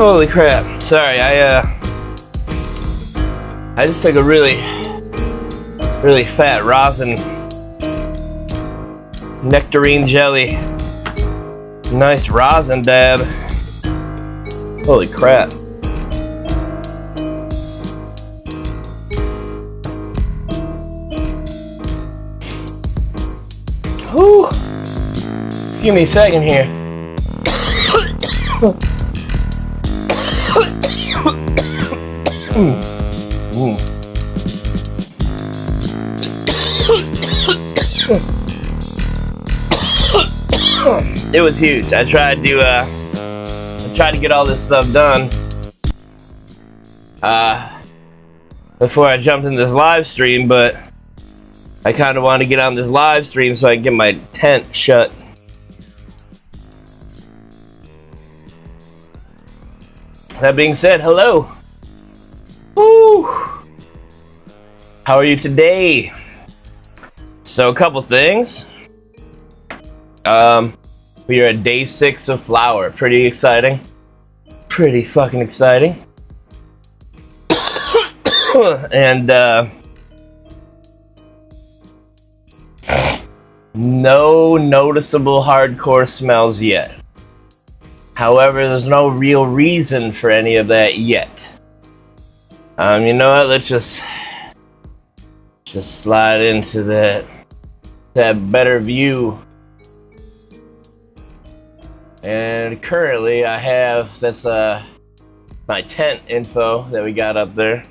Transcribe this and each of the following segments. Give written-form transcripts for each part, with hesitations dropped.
Holy crap. Sorry, I just took a really fat rosin nectarine jelly. Nice rosin dab. Holy crap. Whew. Just give me a second here. It was huge. I tried to get all this stuff done before I jumped in this live stream, but I kind of want to get on this live stream so I can get my tent shut. That being said, hello. Woo. How are you today? So a couple things. We are at day 6 of flower. Pretty exciting. Pretty fucking exciting. And no noticeable hardcore smells yet. However, there's no real reason for any of that yet. You know what? Let's just slide into that better view. And currently I have, that's my tent info that we got up there.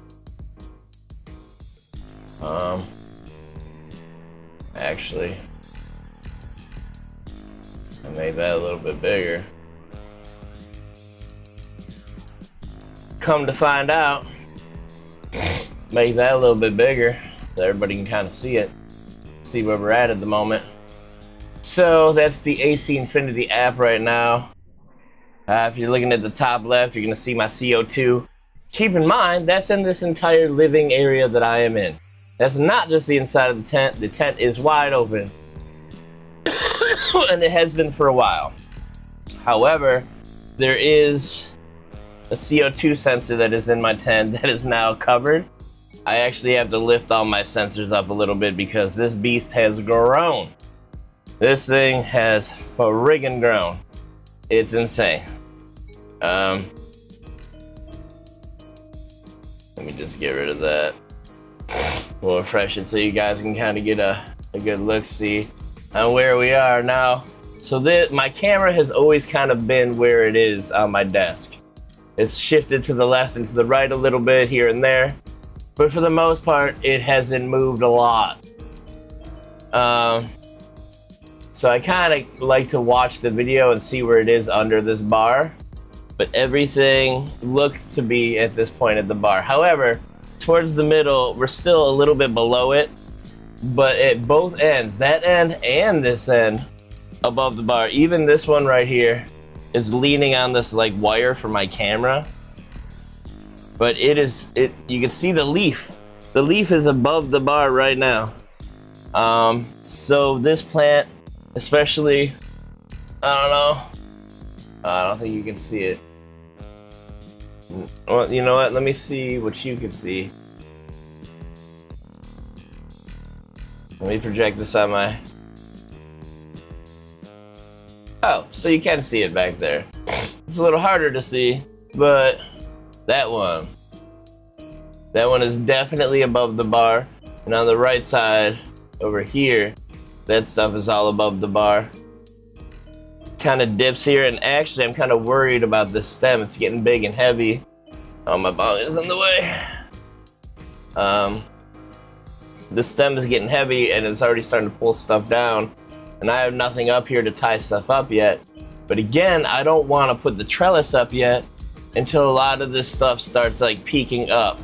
Actually, I made that a little bit bigger. Come to find out, make that a little bit bigger so everybody can kind of see it, see where we're at the moment. So that's the AC Infinity app right now. If you're looking at the top left, you're gonna see my CO2. Keep in mind, that's in this entire living area that I am in. That's not just the inside of the tent. The tent is wide open. And it has been for a while. However, there is a CO2 sensor that is in my tent that is now covered. I actually have to lift all my sensors up a little bit because this beast has grown. This thing has friggin' grown. It's insane. Let me just get rid of that. We'll refresh it so you guys can kind of get a good look-see on where we are now. So my camera has always kind of been where it is on my desk. It's shifted to the left and to the right a little bit here and there, but for the most part, it hasn't moved a lot. So I kind of like to watch the video and see where it is under this bar, but everything looks to be at this point at the bar. However, towards the middle, we're still a little bit below it, but at both ends, that end and this end, above the bar, even this one right here, is leaning on this like wire for my camera. But you can see the leaf. The leaf is above the bar right now. So this plant, especially, I don't know. I don't think you can see it. Well, you know what? Let me see what you can see. Let me project this on my... Oh, so you can see it back there. It's a little harder to see, but that one is definitely above the bar. And on the right side, over here, that stuff is all above the bar. Kind of dips here, and actually I'm kind of worried about this stem. It's getting big and heavy. Oh, my bong is in the way. The stem is getting heavy and it's already starting to pull stuff down, and I have nothing up here to tie stuff up yet. But again, I don't want to put the trellis up yet until a lot of this stuff starts like peeking up.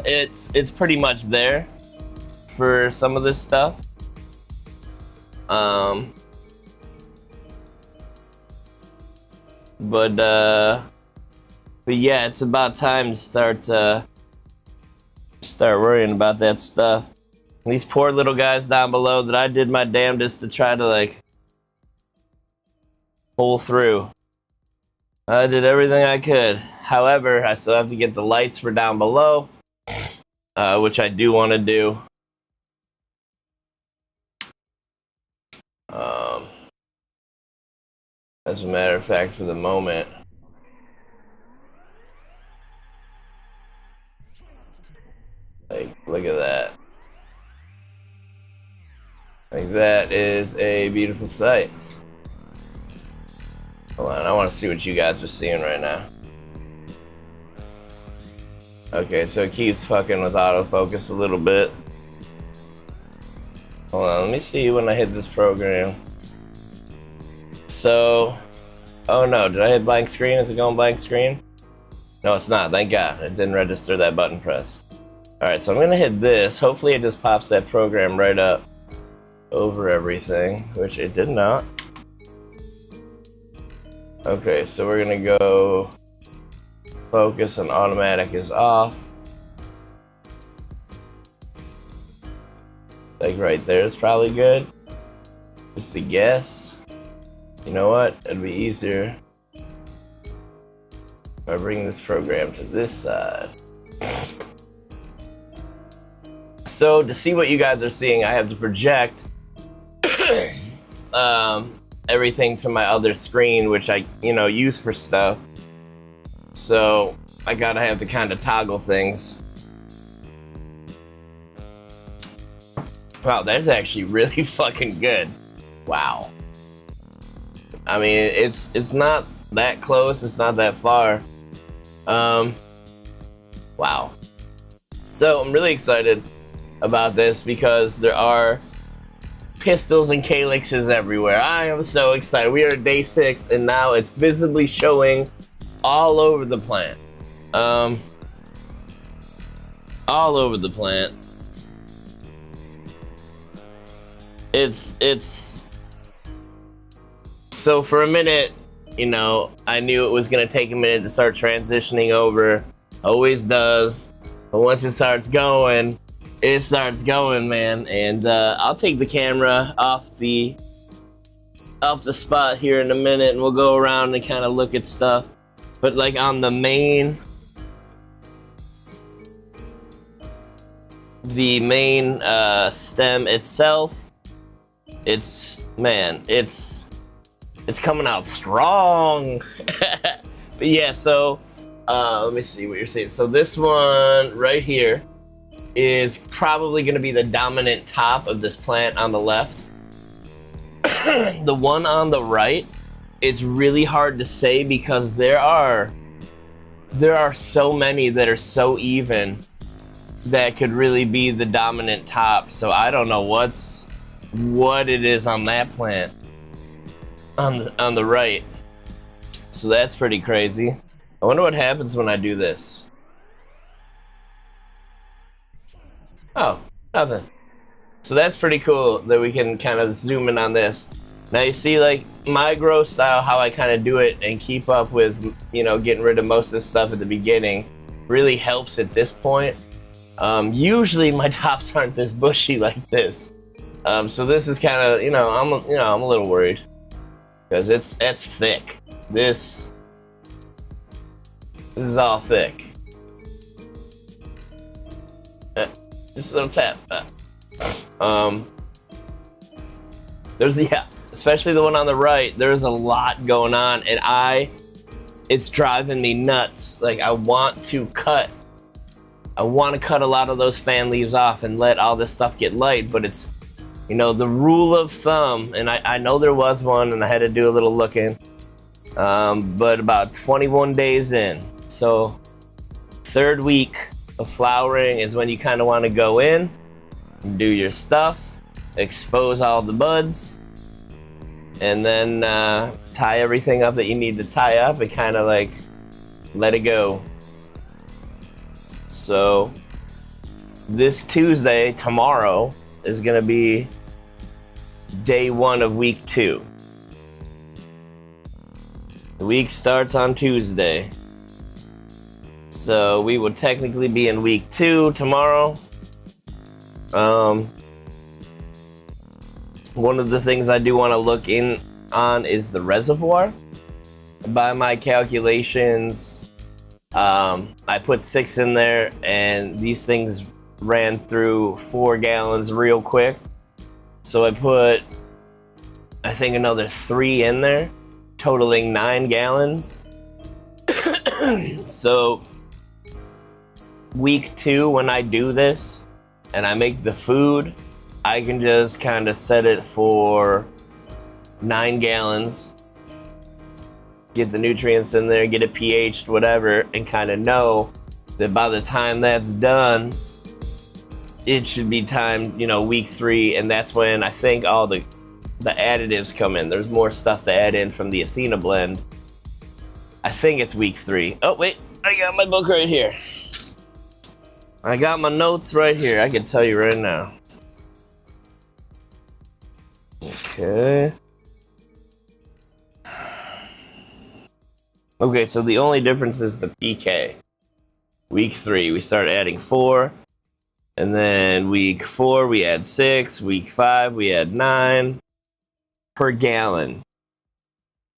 It's pretty much there for some of this stuff. But yeah, it's about time to start worrying about that stuff. And these poor little guys down below that I did my damnedest to try to like pull through. I did everything I could. However, I still have to get the lights for down below, which I do want to do. As a matter of fact, for the moment, like, look at that. Like, that is a beautiful sight. Hold on, I want to see what you guys are seeing right now. Okay, so it keeps fucking with autofocus a little bit. Hold on, let me see when I hit this program. So, oh no, did I hit blank screen? Is it going blank screen? No, it's not, thank God. It didn't register that button press. Alright, so I'm gonna hit this. Hopefully it just pops that program right up over everything, which it did not. Okay, so we're gonna go focus and automatic is off. Like right there is probably good. Just a guess. You know what? It'd be easier if I bring this program to this side. So to see what you guys are seeing, I have to project everything to my other screen, which I, use for stuff. So I gotta have to kind of toggle things. Wow, that's actually really fucking good. Wow. I mean, it's not that close, it's not that far. Wow. So I'm really excited about this because there are pistols and calyxes everywhere. I am so excited. We are at day 6 and now it's visibly showing all over the plant. All over the plant. It's so for a minute, I knew it was gonna take a minute to start transitioning over. Always does. But once it starts going, man. And I'll take the camera off the spot here in a minute and we'll go around and kind of look at stuff. But like on the main stem itself, it's coming out strong. But yeah, so let me see what you're saying. So this one right here is probably going to be the dominant top of this plant on the left. The one on the right, it's really hard to say because there are so many that are so even that could really be the dominant top. So I don't know what it is on that plant on the right. So that's pretty crazy. I wonder what happens when I do this. Oh, nothing. So that's pretty cool that we can kind of zoom in on this. Now you see, like, my grow style, how I kind of do it and keep up with, getting rid of most of this stuff at the beginning really helps at this point. Usually my tops aren't this bushy like this. So this is kind of, I'm a little worried because it's thick. This is all thick. Just a little tap. Especially the one on the right, there's a lot going on and it's driving me nuts. Like I want to cut a lot of those fan leaves off and let all this stuff get light, but it's, the rule of thumb, and I know there was one and I had to do a little looking, but about 21 days in, so 3rd week of flowering is when you kind of want to go in and do your stuff, expose all the buds, and then tie everything up that you need to tie up and kind of like let it go. So this Tuesday, tomorrow, is gonna be day 1 of week 2. The week starts on Tuesday. So we will technically be in week 2 tomorrow. One of the things I do want to look in on is the reservoir. by my calculations, I put 6 in there, and these things ran through 4 gallons real quick. So I put, I think, another 3 in there, totaling 9 gallons. So week 2, when I do this and I make the food, I can just kind of set it for 9 gallons, get the nutrients in there, get it pH'd, whatever, and kind of know that by the time that's done, it should be time, week 3, and that's when I think all the additives come in. There's more stuff to add in from the Athena blend. I think it's week 3. Oh, wait, I got my book right here. I got my notes right here. I can tell you right now. Okay. Okay, so the only difference is the pK. Week 3, we start adding 4. And then week 4, we add 6. Week 5, we add 9 per gallon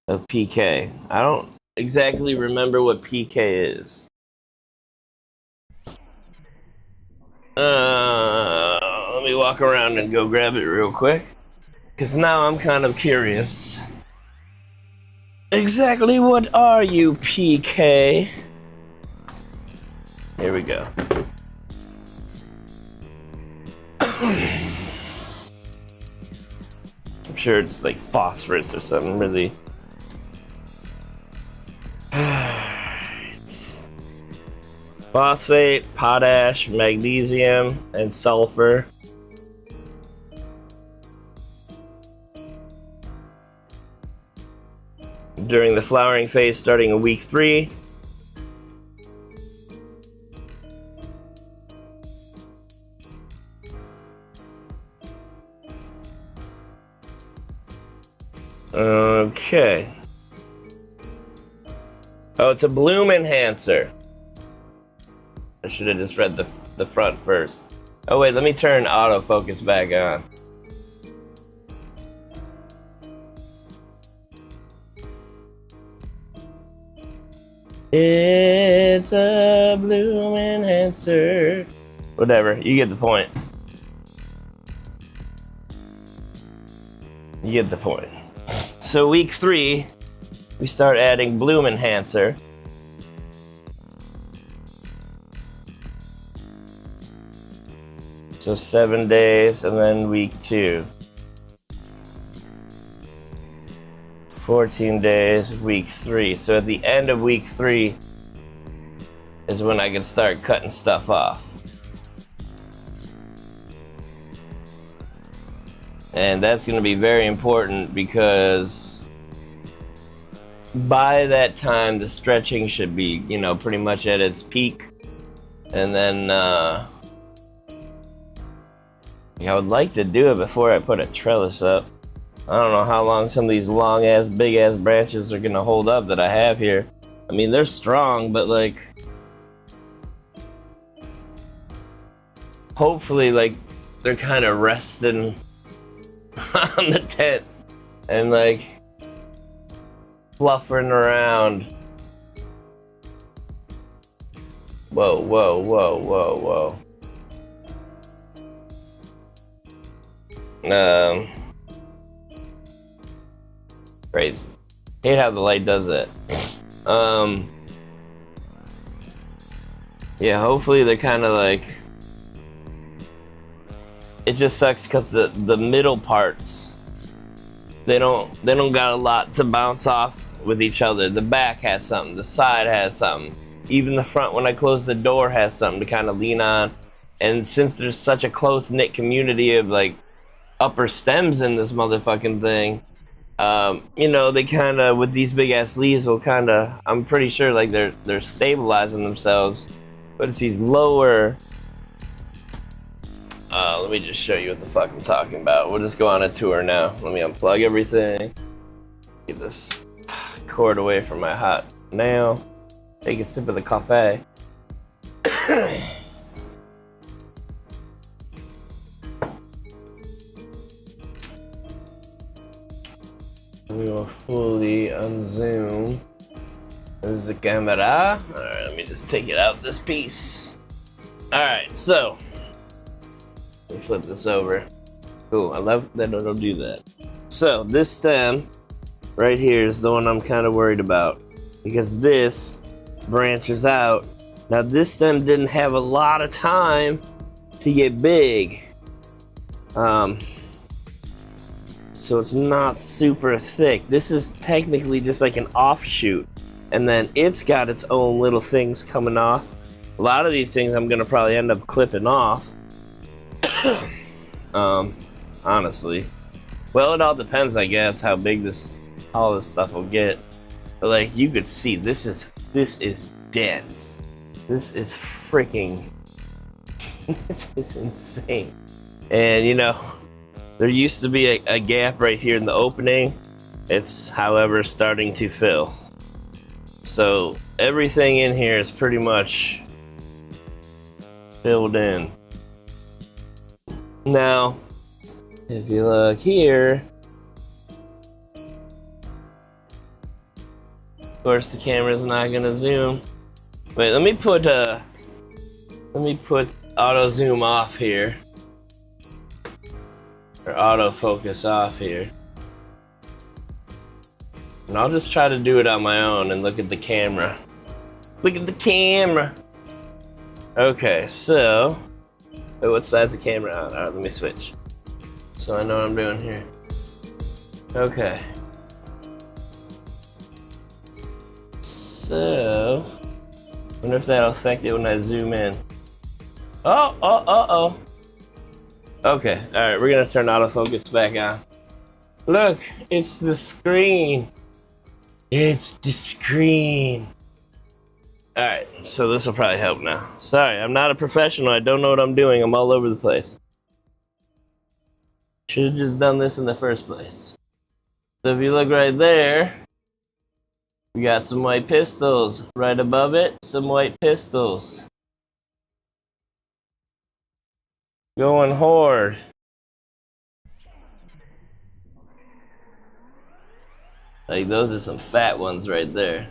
of pK. I don't exactly remember what pK is. Let me walk around and go grab it real quick, because now I'm kind of curious. Exactly what are you, PK? Here we go. I'm sure it's like phosphorus or something really. Phosphate, potash, magnesium, and sulfur. During the flowering phase starting in week 3. Okay. Oh, it's a bloom enhancer. I should have just read the front first. Oh wait, let me turn autofocus back on. It's a bloom enhancer. Whatever, you get the point. You get the point. So week 3, we start adding bloom enhancer. So 7 days, and then week 2. 14 days, week 3. So at the end of week 3 is when I can start cutting stuff off. And that's going to be very important, because by that time the stretching should be, pretty much at its peak. And then I would like to do it before I put a trellis up. I don't know how long some of these long ass, big ass branches are gonna hold up that I have here. I mean, they're strong, but like, hopefully, like, they're kind of resting on the tent and like fluffing around. Whoa, whoa, whoa, whoa, whoa. Crazy. Hate how the light does that. Yeah, hopefully they're kind of like, it just sucks because the middle parts, they don't got a lot to bounce off with each other. The back has something, the side has something, even the front when I close the door has something to kind of lean on. And since there's such a close-knit community of like upper stems in this motherfucking thing, they kind of, with these big ass leaves, will kind of, I'm pretty sure like they're stabilizing themselves. But it's these lower, let me just show you what the fuck I'm talking about. We'll just go on a tour now. Let me unplug everything, get this cord away from my hot nail, take a sip of the coffee. We will fully unzoom. This is the camera. Alright, let me just take it out this piece. Alright, so let me flip this over. Cool, I love that it'll do that. So this stem right here is the one I'm kind of worried about, because this branches out. Now this stem didn't have a lot of time to get big. So it's not super thick. This is technically just like an offshoot, and then it's got its own little things coming off. A lot of these things I'm gonna probably end up clipping off. Honestly. Well, it all depends, I guess, how big all this stuff will get. But like you could see, this is dense. This is freaking this is insane. And you know, there used to be a gap right here in the opening. It's, however, starting to fill. So everything in here is pretty much filled in. Now, if you look here, of course the camera's not gonna zoom. Wait, let me put auto zoom off here, or autofocus off here, and I'll just try to do it on my own and look at the camera. Look at the camera. Okay, so wait, what side's the camera on? All right, let me switch so I know what I'm doing here. Okay. So, wonder if that'll affect it when I zoom in. Oh. Okay, alright, we're gonna turn autofocus back on. Look, it's the screen. It's the screen. Alright, so this will probably help now. Sorry, I'm not a professional. I don't know what I'm doing. I'm all over the place. Should have just done this in the first place. So if you look right there, we got some white pistils. Right above it, some white pistils. Going hard. Like, those are some fat ones right there.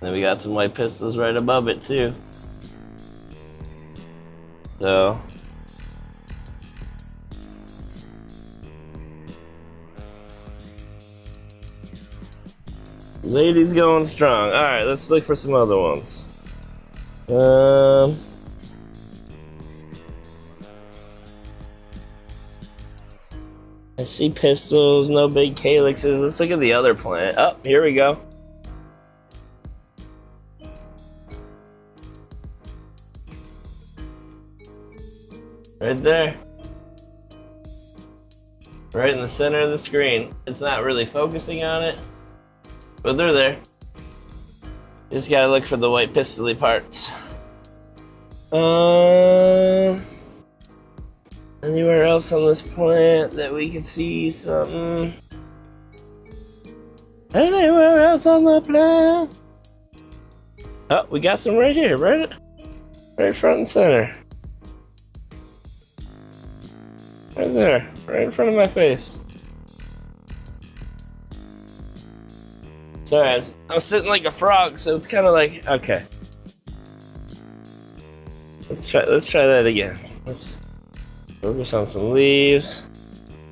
Then we got some white pistils right above it too. So lady's going strong. Alright, let's look for some other ones. I see pistils, no big calyxes. Let's look at the other plant. Oh, here we go. Right there. Right in the center of the screen. It's not really focusing on it, but they're there. You just gotta look for the white pistily parts. Anywhere else on this plant that we can see something? Anywhere else on the plant? Oh, we got some right here, right front and center. Right there, right in front of my face. Sorry, I'm sitting like a frog, so it's kind of like, okay. Let's try that again. Let's focus on some leaves.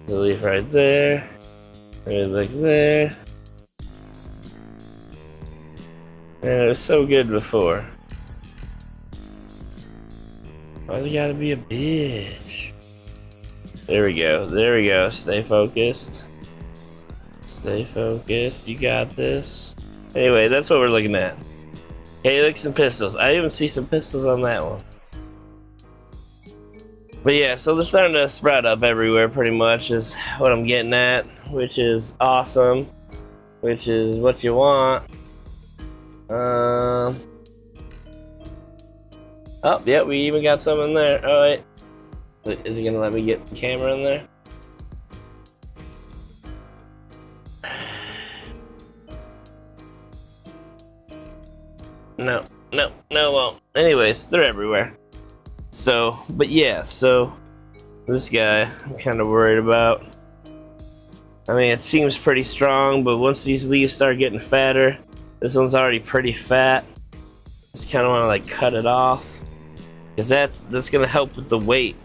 The leaf right there. Right like there. Man, it was so good before. Why's it gotta be a bitch? There we go. There we go. Stay focused. Stay focused. You got this. Anyway, that's what we're looking at. Calyx and pistils. I even see some pistils on that one. But yeah, so they're starting to sprout up everywhere pretty much is what I'm getting at, which is awesome, which is what you want. Oh, yeah, we even got some in there. Oh, wait. Is it gonna let me get the camera in there? No, well, anyways, they're everywhere. So, but yeah, so this guy I'm kind of worried about. I mean, it seems pretty strong, but once these leaves start getting fatter, this one's already pretty fat. Just kind of want to like cut it off, because that's gonna help with the weight.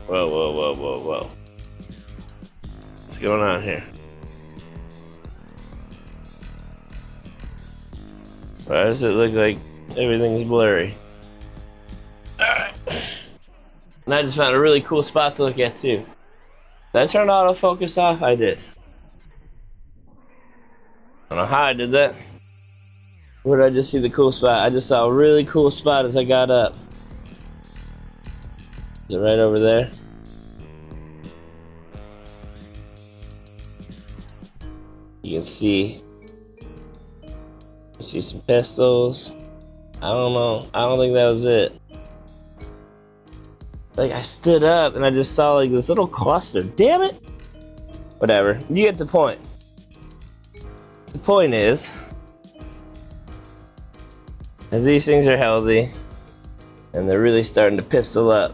Whoa, whoa, whoa, whoa, whoa. What's going on here? Why does it look like everything's blurry? Alright. And I just found a really cool spot to look at too. Did I turn autofocus off? I did. I don't know how I did that. Where did I just see the cool spot? I just saw a really cool spot as I got up. Is it right over there? You can see some pistols. I don't know. I don't think that was it. Like, I stood up and I just saw like this little cluster. Damn it! Whatever. You get the point. The point is that these things are healthy and they're really starting to pistol up.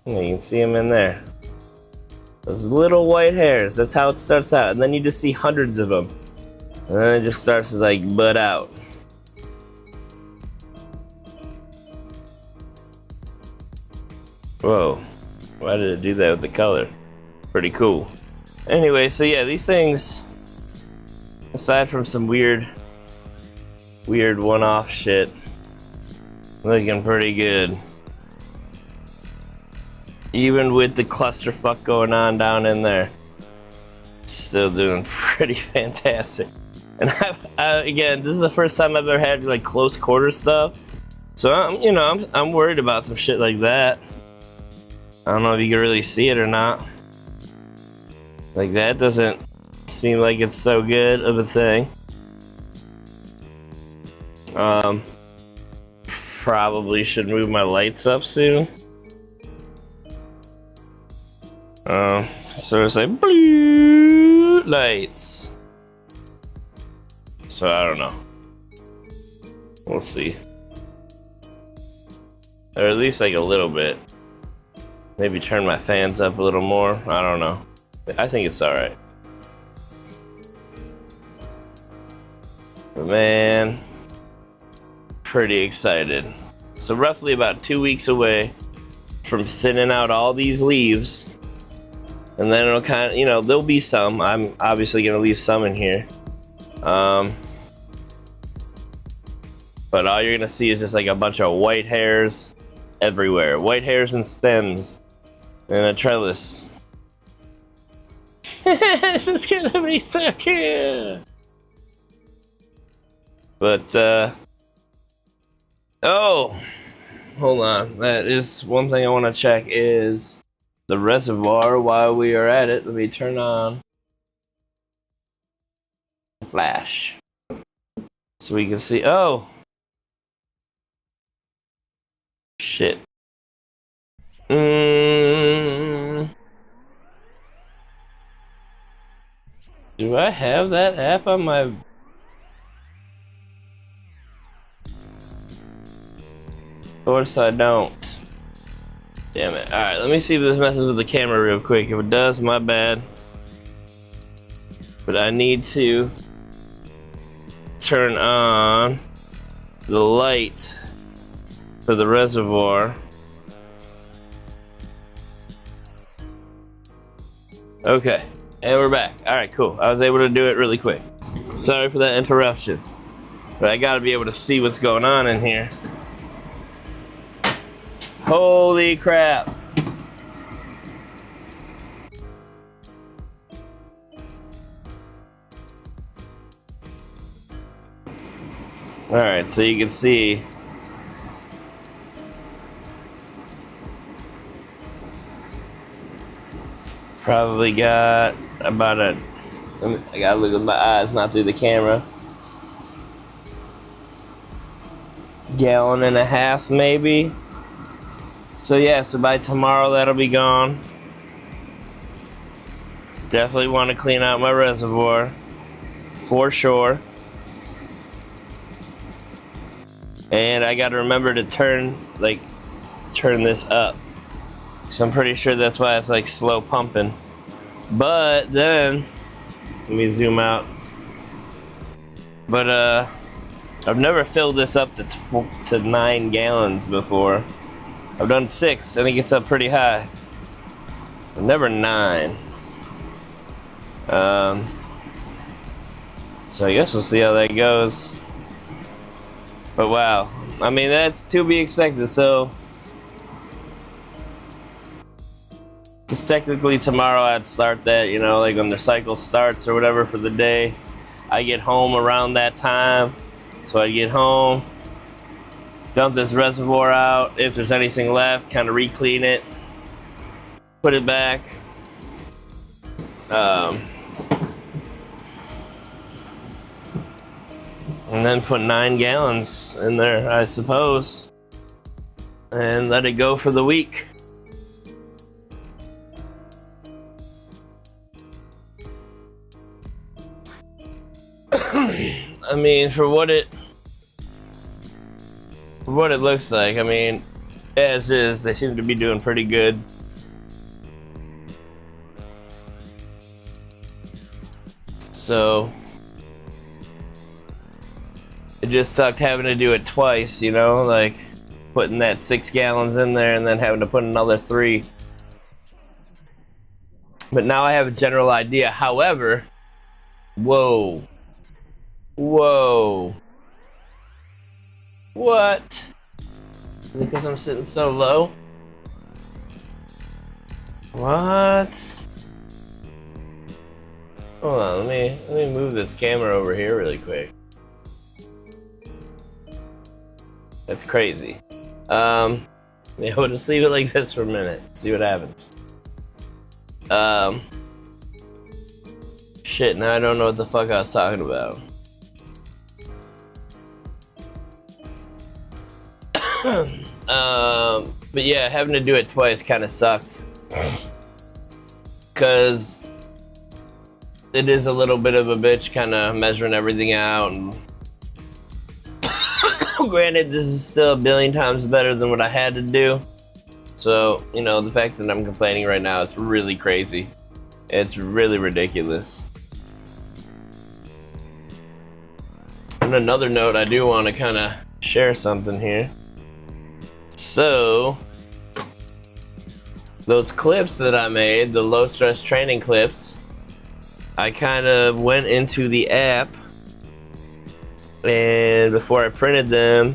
You can see them in there. Those little white hairs. That's how it starts out. And then you just see hundreds of them. And then it just starts to like bud out. Whoa. Why did it do that with the color? Pretty cool. Anyway, so yeah, these things, aside from some weird one-off shit, looking pretty good. Even with the clusterfuck going on down in there, still doing pretty fantastic. And again, this is the first time I've ever had like close quarter stuff, so I'm worried about some shit like that. I don't know if you can really see it or not. Like, that doesn't seem like it's so good of a thing. Probably should move my lights up soon. So it's like blue lights. So I don't know. We'll see. Or at least like a little bit. Maybe turn my fans up a little more. I don't know. I think it's alright. But man, pretty excited. So roughly about 2 weeks away from thinning out all these leaves. And then it'll kind of, there'll be some. I'm obviously going to leave some in here. But all you're going to see is just like a bunch of white hairs everywhere. White hairs and stems. And a trellis. This is going to be so cool. But, oh, hold on. That is one thing I want to check is the reservoir. While we are at it, let me turn on the flash so we can see. Oh, shit. Do I have that app on my? Of course I don't. Damn it. Alright, let me see if this messes with the camera real quick. If it does, my bad. But I need to turn on the light for the reservoir. Okay, and we're back. Alright, cool. I was able to do it really quick. Sorry for that interruption. But I gotta be able to see what's going on in here. Holy crap. Alright, so you can see probably got about I gotta look with my eyes, not through the camera. 1.5 gallons maybe. So yeah, so by tomorrow that'll be gone. Definitely want to clean out my reservoir for sure. And I gotta remember to turn, like, turn this up. So I'm pretty sure that's why it's like slow pumping. But then, let me zoom out. But I've never filled this up to 9 gallons before. I've done 6, and it gets up pretty high. But never 9. So I guess we'll see how that goes. But wow, I mean, that's to be expected. So, because technically tomorrow I'd start that, you know, like when the cycle starts or whatever for the day. I get home around that time. So I get home, dump this reservoir out. If there's anything left, kind of re-clean it, put it back. And then put 9 gallons in there, I suppose, and let it go for the week. I mean, for what it looks like, I mean, as is, they seem to be doing pretty good. So it just sucked having to do it twice, you know, like putting that 6 gallons in there and then having to put another 3. But now I have a general idea. However, whoa. What? Is it because I'm sitting so low? What? Hold on, let me move this camera over here really quick. That's crazy. Yeah, we'll just leave it like this for a minute. See what happens. Shit, now I don't know what the fuck I was talking about. But yeah, having to do it twice kind of sucked. Cause it is a little bit of a bitch, kind of measuring everything out. And granted, this is still a billion times better than what I had to do. So, you know, the fact that I'm complaining right now is really crazy. It's really ridiculous. On another note, I do want to kind of share something here. So, those clips that I made, the low stress training clips, I kind of went into the app, and before I printed them,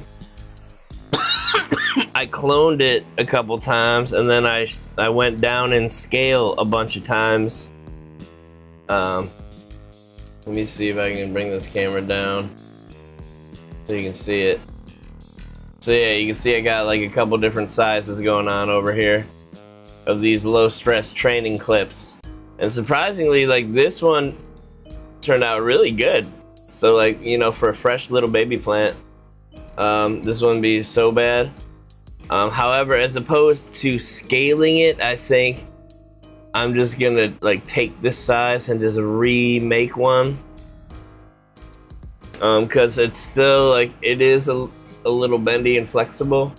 I cloned it a couple times, and then I went down in scale a bunch of times. Let me see if I can bring this camera down so you can see it. So yeah, you can see I got like a couple different sizes going on over here of these low stress training clips. And surprisingly, like this one turned out really good. So like, you know, for a fresh little baby plant, this wouldn't be so bad. However, as opposed to scaling it, I think I'm just gonna like take this size and just remake one. Cause it's still like, it is a little bendy and flexible.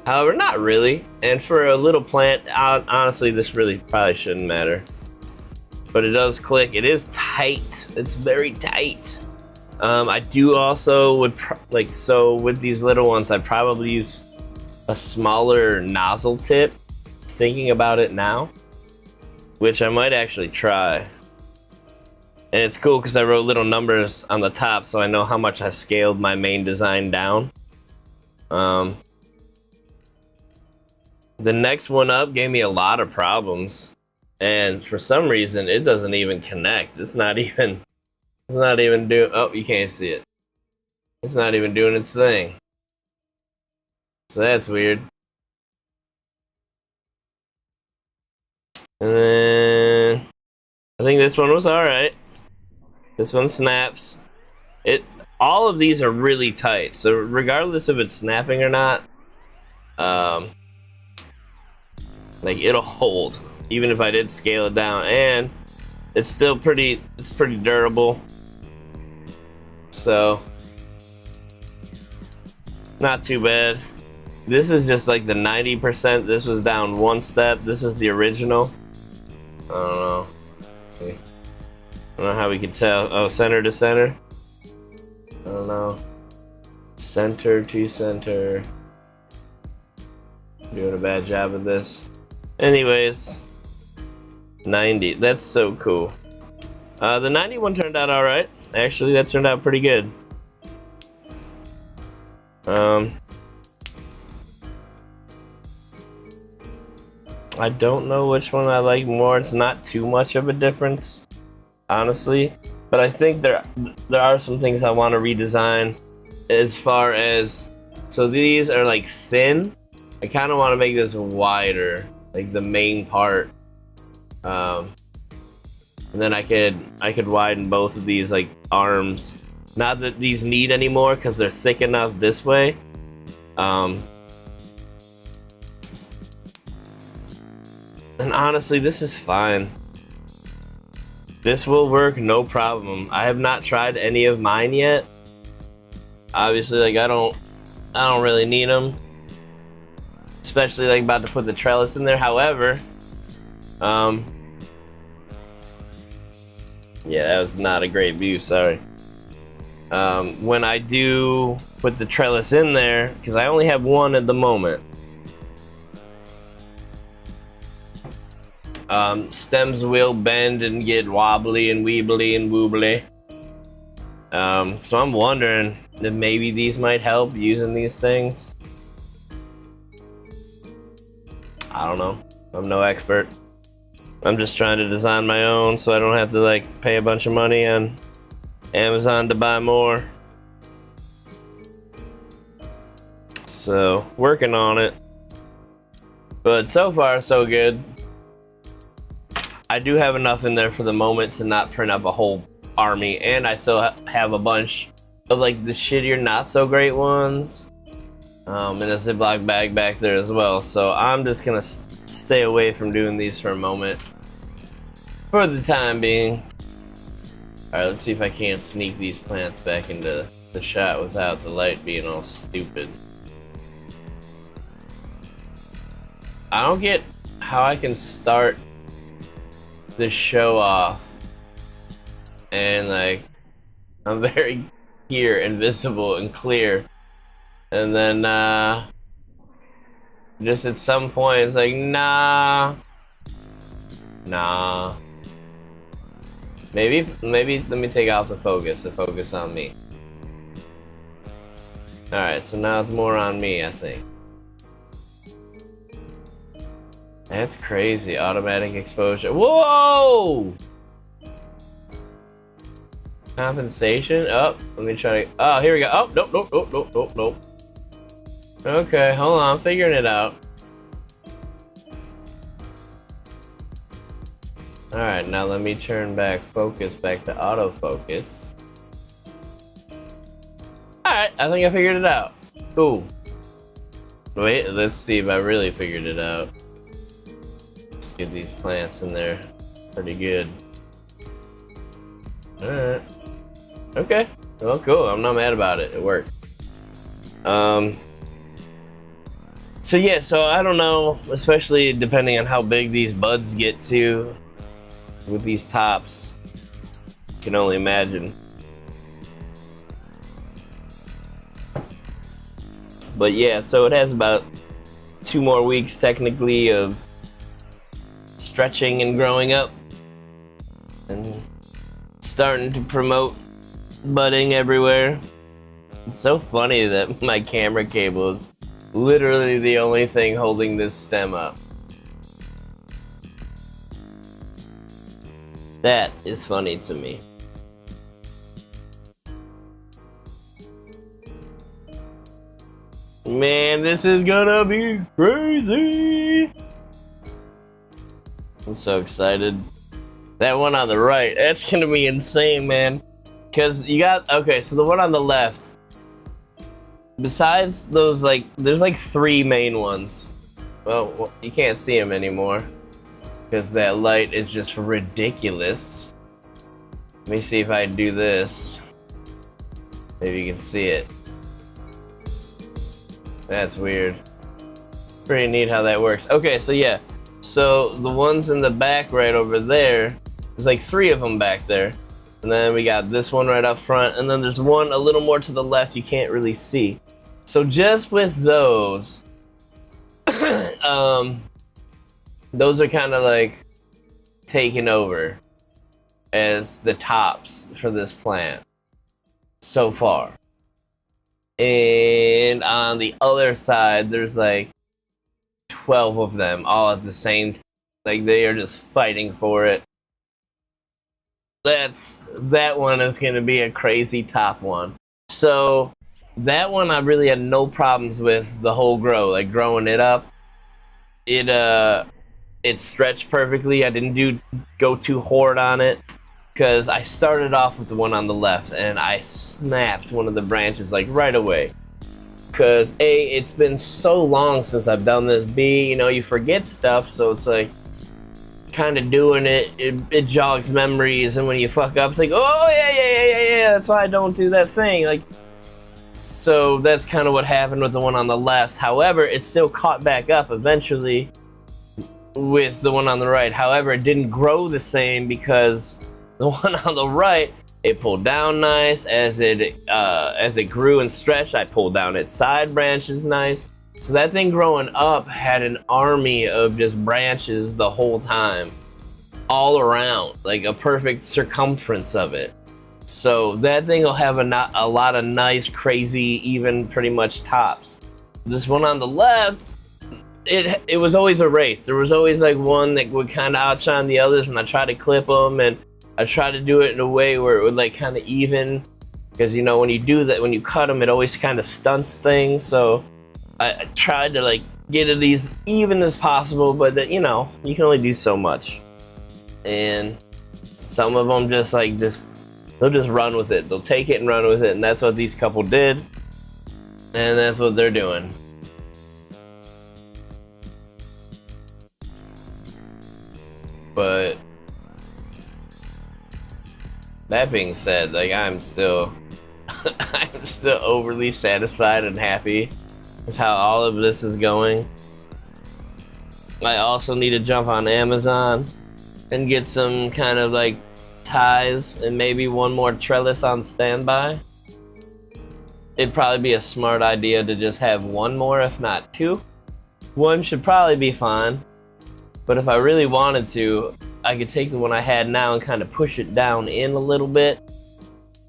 However, not really. And for a little plant, honestly, this really probably shouldn't matter. But it does click. It is tight. It's very tight. I do also would so with these little ones, I'd probably use a smaller nozzle tip. Thinking about it now, which I might actually try. And it's cool because I wrote little numbers on the top so I know how much I scaled my main design down. The next one up gave me a lot of problems. And for some reason, it doesn't even connect. It's not even doing, oh, you can't see it. It's not even doing its thing. So that's weird. And then I think this one was alright. This one snaps. All of these are really tight, so regardless if it's snapping or not, like it'll hold, even if I did scale it down, and it's still pretty durable. So not too bad. This is just like the 90%. This was down one step. This is the original. I don't know. Okay. I don't know how we can tell. Oh, center to center. I don't know. Center to center. Doing a bad job of this. Anyways, 90. That's so cool. The 91 turned out all right. Actually, that turned out pretty good. I don't know which one I like more. It's not too much of a difference, honestly. But I think there are some things I want to redesign as far as, so these are like thin. I kind of want to make this wider, like the main part. And then I could widen both of these like arms. Not that these need anymore because they're thick enough this way. And honestly, this is fine. This will work no problem. I have not tried any of mine yet. Obviously, like I don't really need them. Especially like about to put the trellis in there. However, yeah, that was not a great view, sorry. When I do put the trellis in there, because I only have one at the moment, stems will bend and get wobbly and weebly and woobly. So I'm wondering if maybe these might help using these things. I don't know. I'm no expert. I'm just trying to design my own so I don't have to like pay a bunch of money on Amazon to buy more. So, working on it. But so far, so good. I do have enough in there for the moment to not print up a whole army, and I still have a bunch of like the shittier, not so great ones in a Ziploc bag back there as well. So I'm just gonna stay away from doing these for a moment, for the time being. Alright, let's see if I can't sneak these plants back into the shot without the light being all stupid. I don't get how I can start the show off and like I'm very here and visible and clear, and then just at some point it's like nah. Maybe let me take out the focus on me. Alright, so now it's more on me, I think. That's crazy. Automatic exposure. Whoa! Compensation. Oh, let me try to. Oh, here we go. Oh, nope. Okay, hold on. I'm figuring it out. Alright, now let me turn back focus back to autofocus. Alright, I think I figured it out. Cool. Wait, let's see if I really figured it out. Let's get these plants in there pretty good. Alright. Okay. Well, cool. I'm not mad about it. It worked. So yeah, so I don't know, especially depending on how big these buds get to with these tops. I can only imagine. But yeah, so it has about 2 more weeks technically of stretching and growing up and starting to promote budding everywhere. It's so funny that my camera cable is literally the only thing holding this stem up. That is funny to me. Man, this is gonna be crazy! I'm so excited. That one on the right, that's gonna be insane, man. Cause you got, okay, so the one on the left, besides those, like, there's like 3 main ones. Well, you can't see them anymore because that light is just ridiculous. Let me see if I do this. Maybe you can see it. That's weird. pretty neat how that works. Okay, so yeah. So the ones in the back right over there, there's like 3 of them back there. And then we got this one right up front, and then there's one a little more to the left you can't really see. So just with those, those are kind of like taking over as the tops for this plant so far. And on the other side, there's like 12 of them all at the same time. Like they are just fighting for it. That one is going to be a crazy top one. So that one I really had no problems with the whole grow, like growing it up. It stretched perfectly. I didn't go too hard on it because I started off with the one on the left and I snapped one of the branches like right away. Because it's been so long since I've done this. B, you know, you forget stuff, so it's like kind of doing it jogs memories, and when you fuck up, it's like, oh yeah, that's why I don't do that thing. Like, so that's kind of what happened with the one on the left. However, it still caught back up eventually with the one on the right. However, it didn't grow the same because the one on the right, it pulled down nice as it grew and stretched. I pulled down its side branches nice. So that thing growing up had an army of just branches the whole time, all around, like a perfect circumference of it. So that thing will have a lot of nice, crazy, even pretty much tops. This one on the left, it was always a race. There was always like one that would kind of outshine the others, and I tried to clip them, and I tried to do it in a way where it would like kind of even, because you know when you do that, when you cut them, it always kind of stunts things. So I tried to like get it as even as possible, but that, you know, you can only do so much. And some of them just they'll just run with it. They'll take it and run with it, and that's what these couple did, and that's what they're doing. But that being said, like I'm still overly satisfied and happy with how all of this is going. I also need to jump on Amazon and get some kind of like ties and maybe one more trellis on standby. It'd probably be a smart idea to just have one more, if not 2. One should probably be fine, but if I really wanted to, I could take the one I had now and kind of push it down in a little bit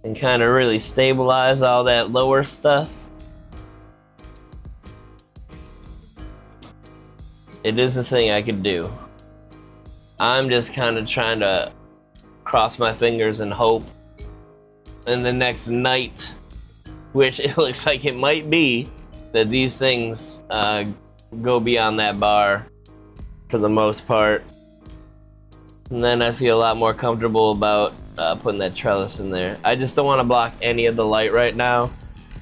and kind of really stabilize all that lower stuff. It is a thing I could do. I'm just kind of trying to cross my fingers and hope in the next night, which it looks like it might be, that these things go beyond that bar for the most part. And then I feel a lot more comfortable about putting that trellis in there. I just don't want to block any of the light right now.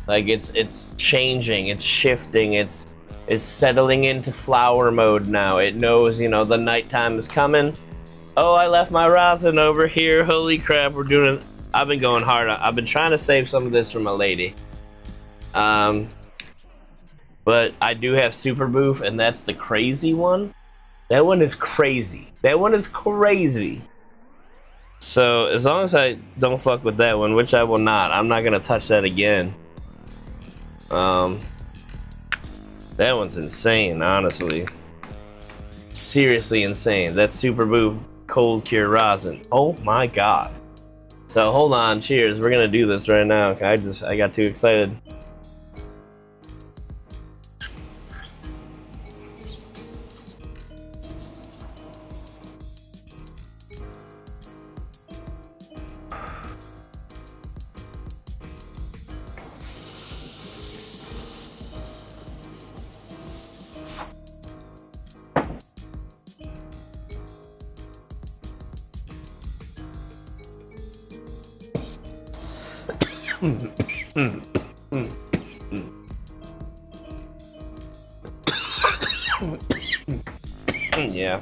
Like it's changing, it's shifting, it's settling into flower mode now. It knows, you know, the nighttime is coming. Oh, I left my rosin over here. Holy crap, we're doing it. I've been going hard. I've been trying to save some of this for my lady. But I do have Super Boof, and that's the crazy one. That one is crazy. That one is crazy. So as long as I don't fuck with that one, which I will not, I'm not gonna touch that again. That one's insane, honestly. Seriously insane. That's Super Boof Cold Cure Rosin. Oh my god. So hold on, cheers. We're gonna do this right now. I got too excited. Yeah,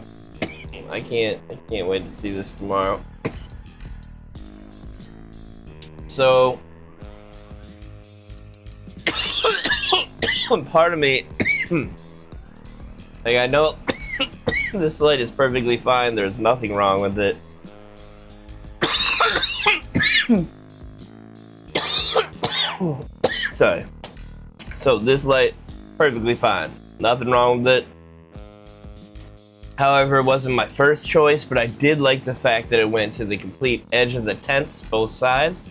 I can't wait to see this tomorrow. So, part of me Like, I know this light is perfectly fine. There's nothing wrong with it. Sorry. So this light, perfectly fine. Nothing wrong with it. However, it wasn't my first choice, but I did like the fact that it went to the complete edge of the tents, both sides.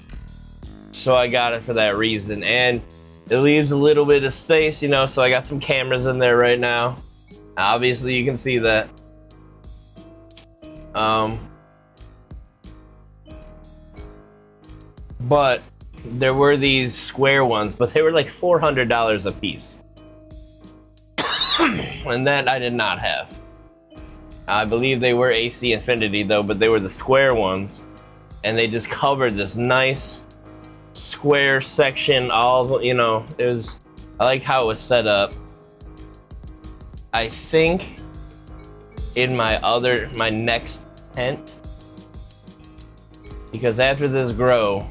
So I got it for that reason. And it leaves a little bit of space, you know, so I got some cameras in there right now. Obviously, you can see that. But there were these square ones, but they were like $400 a piece. And that I did not have. I believe they were AC Infinity though, but they were the square ones. And they just covered this nice square section, all, you know, it was, I like how it was set up. I think in my next tent, because after this grow,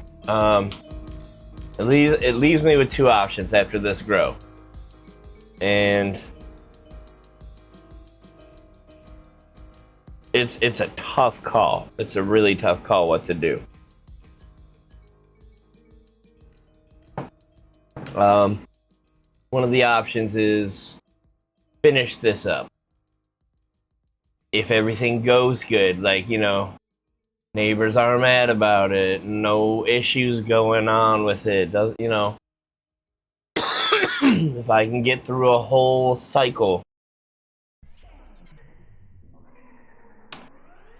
it leaves me with two options after this grow. And it's a tough call. It's a really tough call what to do. One of the options is finish this up. If everything goes good, like, you know, neighbors aren't mad about it, no issues going on with it, does, you know, if I can get through a whole cycle,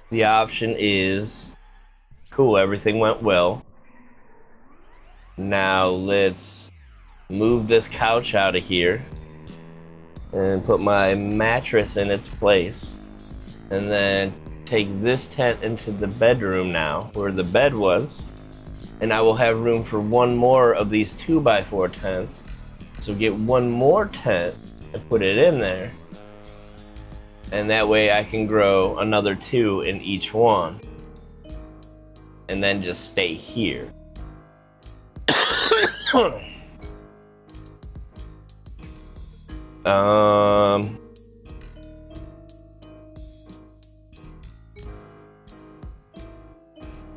the option is, cool, everything went well. Now let's move this couch out of here and put my mattress in its place, and then take this tent into the bedroom now where the bed was, and I will have room for one more of these 2x4 tents. So get one more tent and put it in there, and that way I can grow another 2 in each one and then just stay here.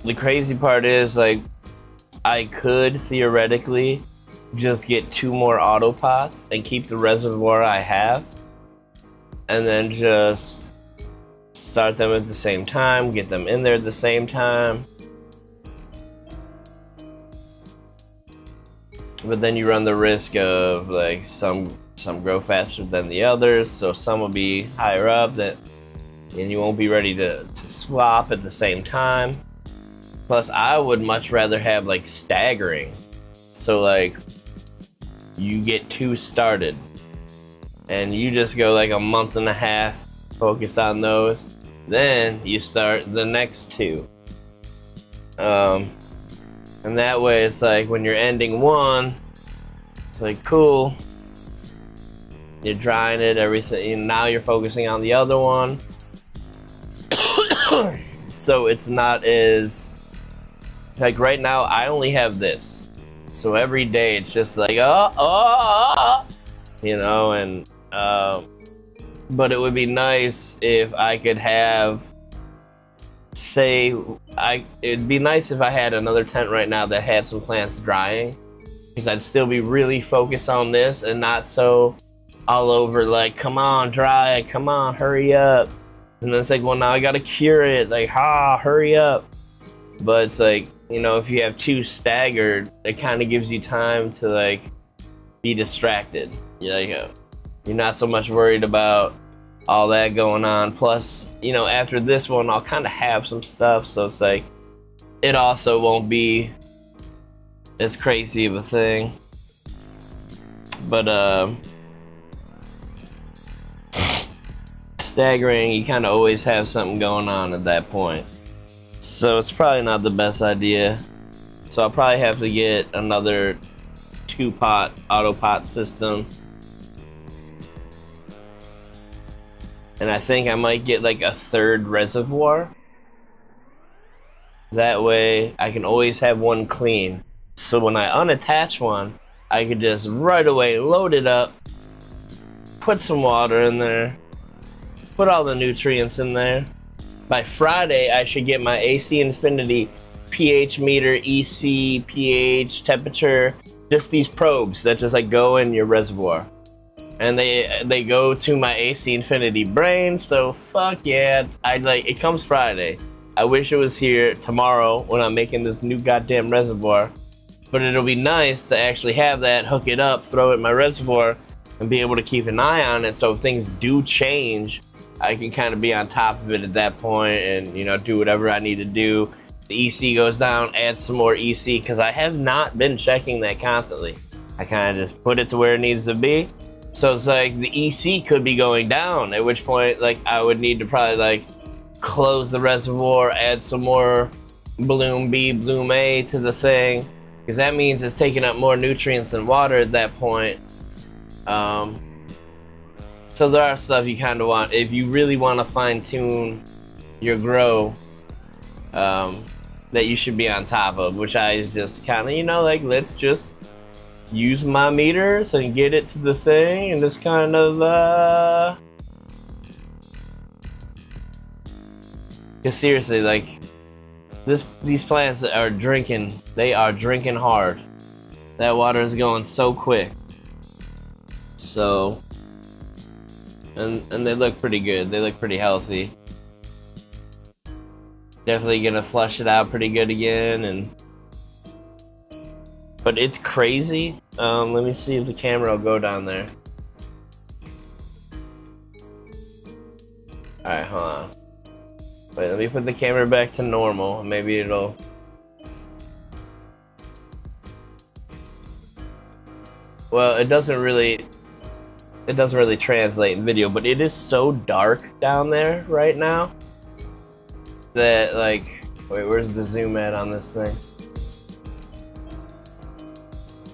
The crazy part is, like, I could theoretically just get 2 more auto pots and keep the reservoir I have, and then just start them at the same time, get them in there at the same time. But then you run the risk of, like, some grow faster than the others, so some will be higher up and you won't be ready to swap at the same time. Plus, I would much rather have, like, staggering. So, like, you get 2 started and you just go like a month and a half, focus on those, then you start the next 2. And that way it's like when you're ending one, it's like, cool, you're drying it, everything, and now you're focusing on the other one. So it's not as, like, right now I only have this, so every day it's just like, you know, and but it would be nice if I could have, say, it'd be nice if I had another tent right now that had some plants drying, because I'd still be really focused on this and not so all over, like, come on, dry it, come on, hurry up. And then it's like, well, now I gotta cure it, like, hurry up. But it's like, you know, if you have 2 staggered, it kind of gives you time to, like, be distracted. You're like, you're not so much worried about all that going on. Plus, you know, after this one, I'll kind of have some stuff, so it's like, it also won't be as crazy of a thing. But staggering, you kind of always have something going on at that point, so it's probably not the best idea. So I'll probably have to get another 2-pot auto pot system, and I think I might get like a 3rd reservoir. That way I can always have one clean, so when I unattach one, I could just right away load it up, put some water in there, put all the nutrients in there. By Friday, I should get my AC Infinity pH meter, EC, pH, temperature, just these probes that just like go in your reservoir. And they go to my AC Infinity brain, so fuck yeah. It comes Friday. I wish it was here tomorrow when I'm making this new goddamn reservoir. But it'll be nice to actually have that, hook it up, throw it in my reservoir, and be able to keep an eye on it, so if things do change, I can kind of be on top of it at that point and, you know, do whatever I need to do. The EC goes down, add some more EC, because I have not been checking that constantly. I kind of just put it to where it needs to be. So it's like the EC could be going down, at which point, like, I would need to probably, like, close the reservoir, add some more Bloom B, Bloom A to the thing, because that means it's taking up more nutrients than water at that point. So there are stuff you kind of want, if you really want to fine-tune your grow, that you should be on top of, which I just kind of, you know, like, let's just use my meters and get it to the thing and just kind of, because seriously, like, these plants are drinking, they are drinking hard. That water is going so quick. So, and they look pretty good. They look pretty healthy. Definitely gonna flush it out pretty good again, but it's crazy. Let me see if the camera will go down there. Alright, hold on. Wait, let me put the camera back to normal. Maybe it'll... Well, it doesn't really translate in video, but it is so dark down there right now that, like, wait, where's the zoom at on this thing?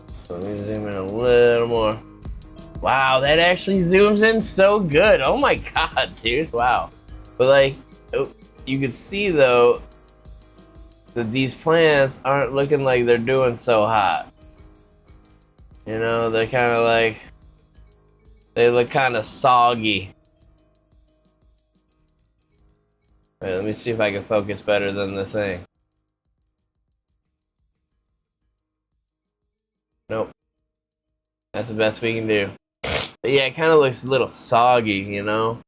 So let me zoom in a little more. Wow, that actually zooms in so good. Oh my god, dude, wow. But like, you can see though that these plants aren't looking like they're doing so hot. You know, they're kind of like, they look kind of soggy. Wait, let me see if I can focus better than the thing. Nope. That's the best we can do. But yeah, it kind of looks a little soggy, you know?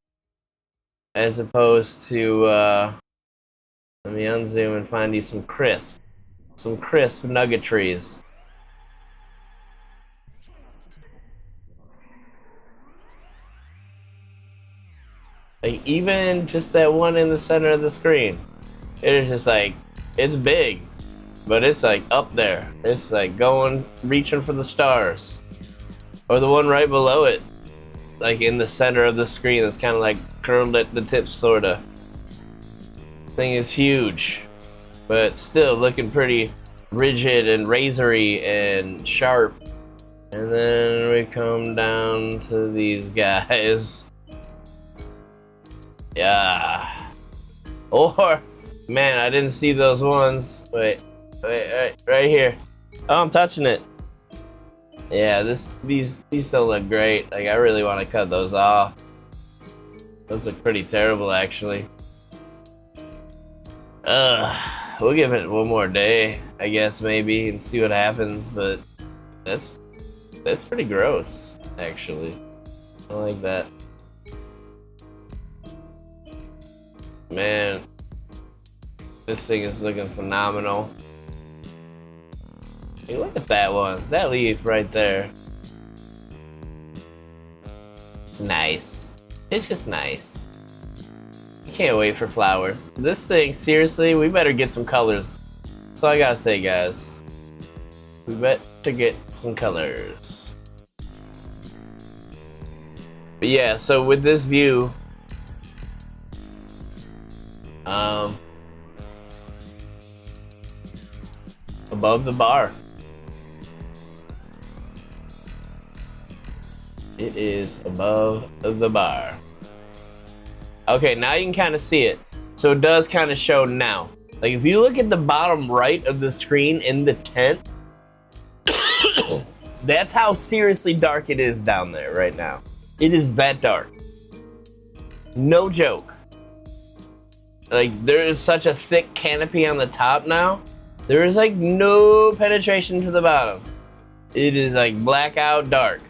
As opposed to, let me unzoom and find you some crisp nugget trees. Like, even just that one in the center of the screen, it is just like, it's big, but it's like up there. It's like going, reaching for the stars. Or the one right below it, like in the center of the screen, that's kind of like curled at the tip, sorta. Thing is huge, but still looking pretty rigid and razory and sharp. And then we come down to these guys. Yeah. Or, man, I didn't see those ones. Wait, right here. Oh, I'm touching it. Yeah, these don't look great. Like, I really want to cut those off. Those look pretty terrible, actually. We'll give it one more day, I guess, maybe, and see what happens. But that's pretty gross, actually. I like that. Man, this thing is looking phenomenal. Hey, look at that one. That leaf right there. It's nice. It's just nice. I can't wait for flowers. This thing, seriously, we better get some colors. That's all I gotta say, guys. We better get some colors. But yeah, so with this view, above the bar. It is above the bar. Okay, now you can kind of see it. So it does kind of show now. Like, if you look at the bottom right of the screen in the tent, that's how seriously dark it is down there right now. It is that dark. No joke. Like, there is such a thick canopy on the top now. There is like no penetration to the bottom. It is like blackout dark.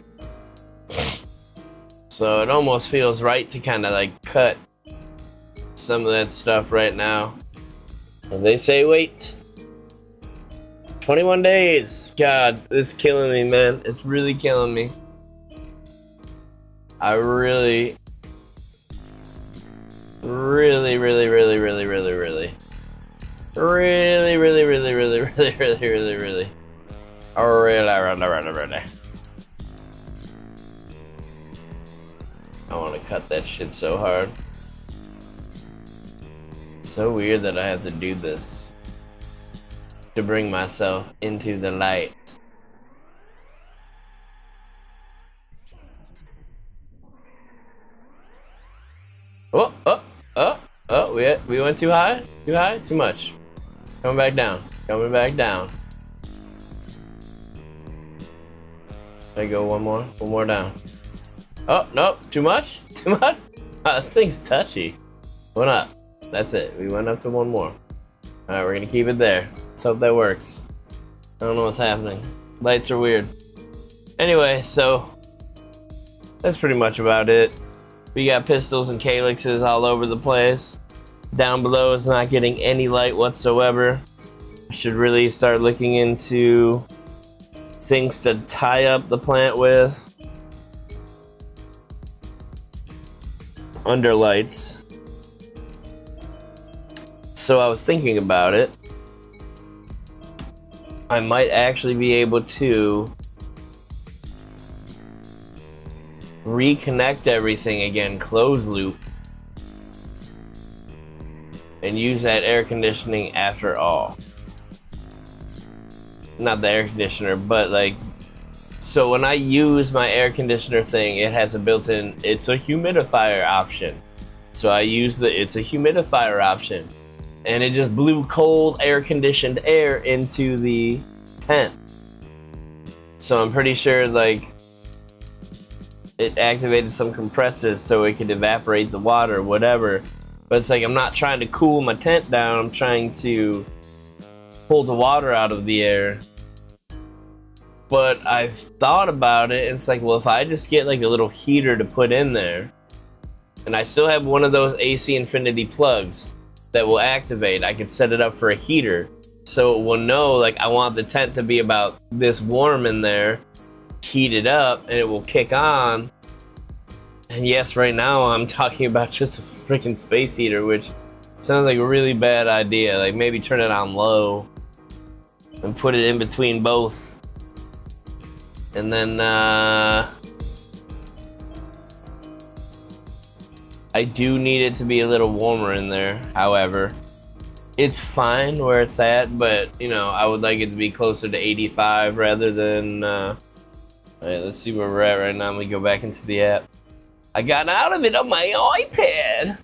So it almost feels right to kind of like cut some of that stuff right now. And they say wait. 21 days. God, it's killing me, man. It's really killing me. I really I want to cut that shit so hard. It's so weird that I have to do this to bring myself into the light. Oh, we went too high? Too high? Too much. Coming back down. Coming back down. There you go, one more down. Oh, nope, too much? Too much? Oh, this thing's touchy. Went up. That's it, we went up to one more. Alright, we're gonna keep it there. Let's hope that works. I don't know what's happening. Lights are weird. Anyway, so that's pretty much about it. We got pistils and calyxes all over the place. Down below is not getting any light whatsoever. I should really start looking into things to tie up the plant with. Under lights. So I was thinking about it. I might actually be able to reconnect everything again, close loop, and use that air conditioning after all. Not the air conditioner, but like, so when I use my air conditioner thing, it has a built-in, it's a humidifier option. So I use the it's a humidifier option, and it just blew cold air conditioned air into the tent. So I'm pretty sure like it activated some compressors so it could evaporate the water, whatever. But it's like I'm not trying to cool my tent down, I'm trying to pull the water out of the air. But I've thought about it, and it's like, well, if I just get like a little heater to put in there, and I still have one of those AC Infinity plugs that will activate, I could set it up for a heater. So it will know, like, I want the tent to be about this warm in there, heat it up, and it will kick on. And yes, right now I'm talking about just a freaking space heater, which sounds like a really bad idea. Like, maybe turn it on low and put it in between both. And then I do need it to be a little warmer in there. However, it's fine where it's at, but you know, I would like it to be closer to 85 rather than all right, let's see where we're at right now. Let me go back into the app. I got out of it on my iPad.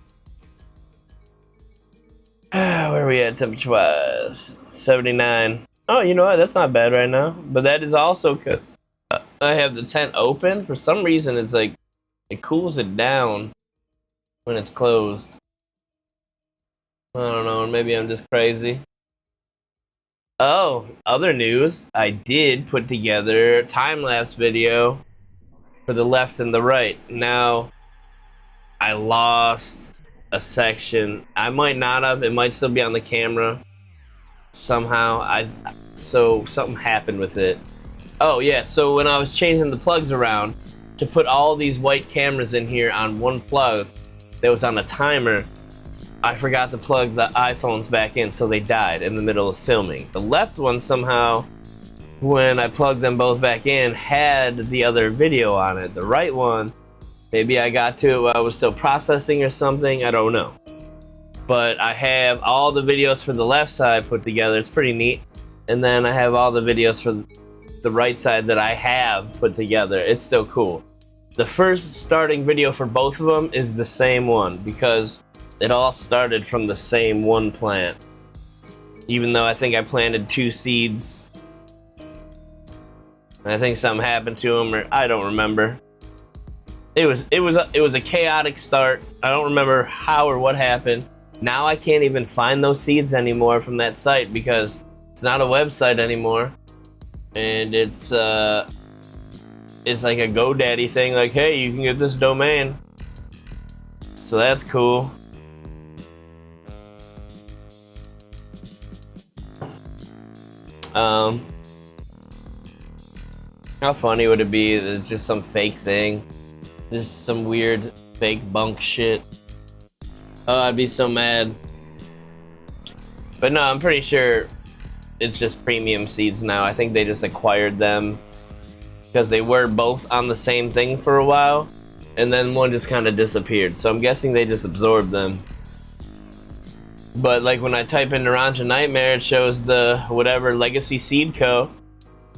Where are we at temperature wise? 79. Oh, you know what, that's not bad right now, but that is also because I have the tent open. For some reason, it's like it cools it down when it's closed. I don't know, maybe I'm just crazy. Oh, other news. I did put together a time-lapse video for the left and the right. Now, I lost a section. I might not have. It might still be on the camera somehow. So something happened with it. Oh yeah, so when I was changing the plugs around to put all these white cameras in here on one plug that was on a timer, I forgot to plug the iPhones back in, so they died in the middle of filming. The left one somehow, when I plugged them both back in, had the other video on it. The right one, maybe I got to it while I was still processing or something, I don't know. But I have all the videos for the left side put together, it's pretty neat. And then I have all the videos for the right side that I have put together. It's still cool. The first starting video for both of them is the same one because it all started from the same one plant. Even though I think I planted 2 seeds. I think something happened to them, or I don't remember. It was a chaotic start. I don't remember how or what happened. Now I can't even find those seeds anymore from that site because it's not a website anymore, and it's like a GoDaddy thing. Like, hey, you can get this domain, so that's cool. How funny would it be that it's just some fake thing? Just some weird fake bunk shit. Oh, I'd be so mad. But no, I'm pretty sure it's just premium seeds now. I think they just acquired them because they were both on the same thing for a while, and then one just kind of disappeared. So I'm guessing they just absorbed them. But like when I type in Naranja Nightmare, it shows the whatever Legacy Seed Co.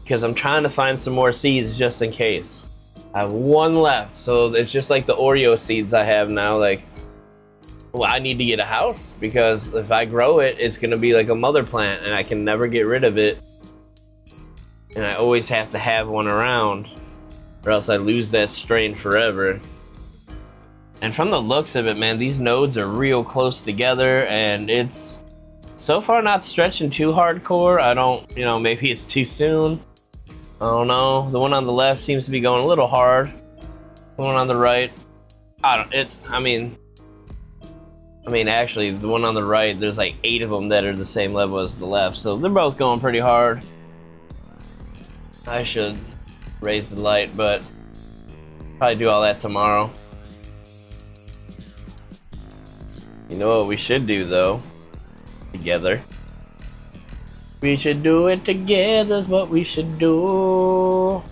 Because I'm trying to find some more seeds just in case. I have one left, so it's just like the Oreo seeds I have now. Like, well, I need to get a house because if I grow it, it's gonna be like a mother plant, and I can never get rid of it. And I always have to have one around, or else I lose that strain forever. And from the looks of it, man, these nodes are real close together, and it's so far not stretching too hardcore. I don't, maybe it's too soon. I don't know. The one on the left seems to be going a little hard. The one on the right, actually, the one on the right, there's like 8 of them that are the same level as the left, so they're both going pretty hard. I should raise the light, but probably do all that tomorrow. You know what we should do, though? Together. We should do it together is what we should do.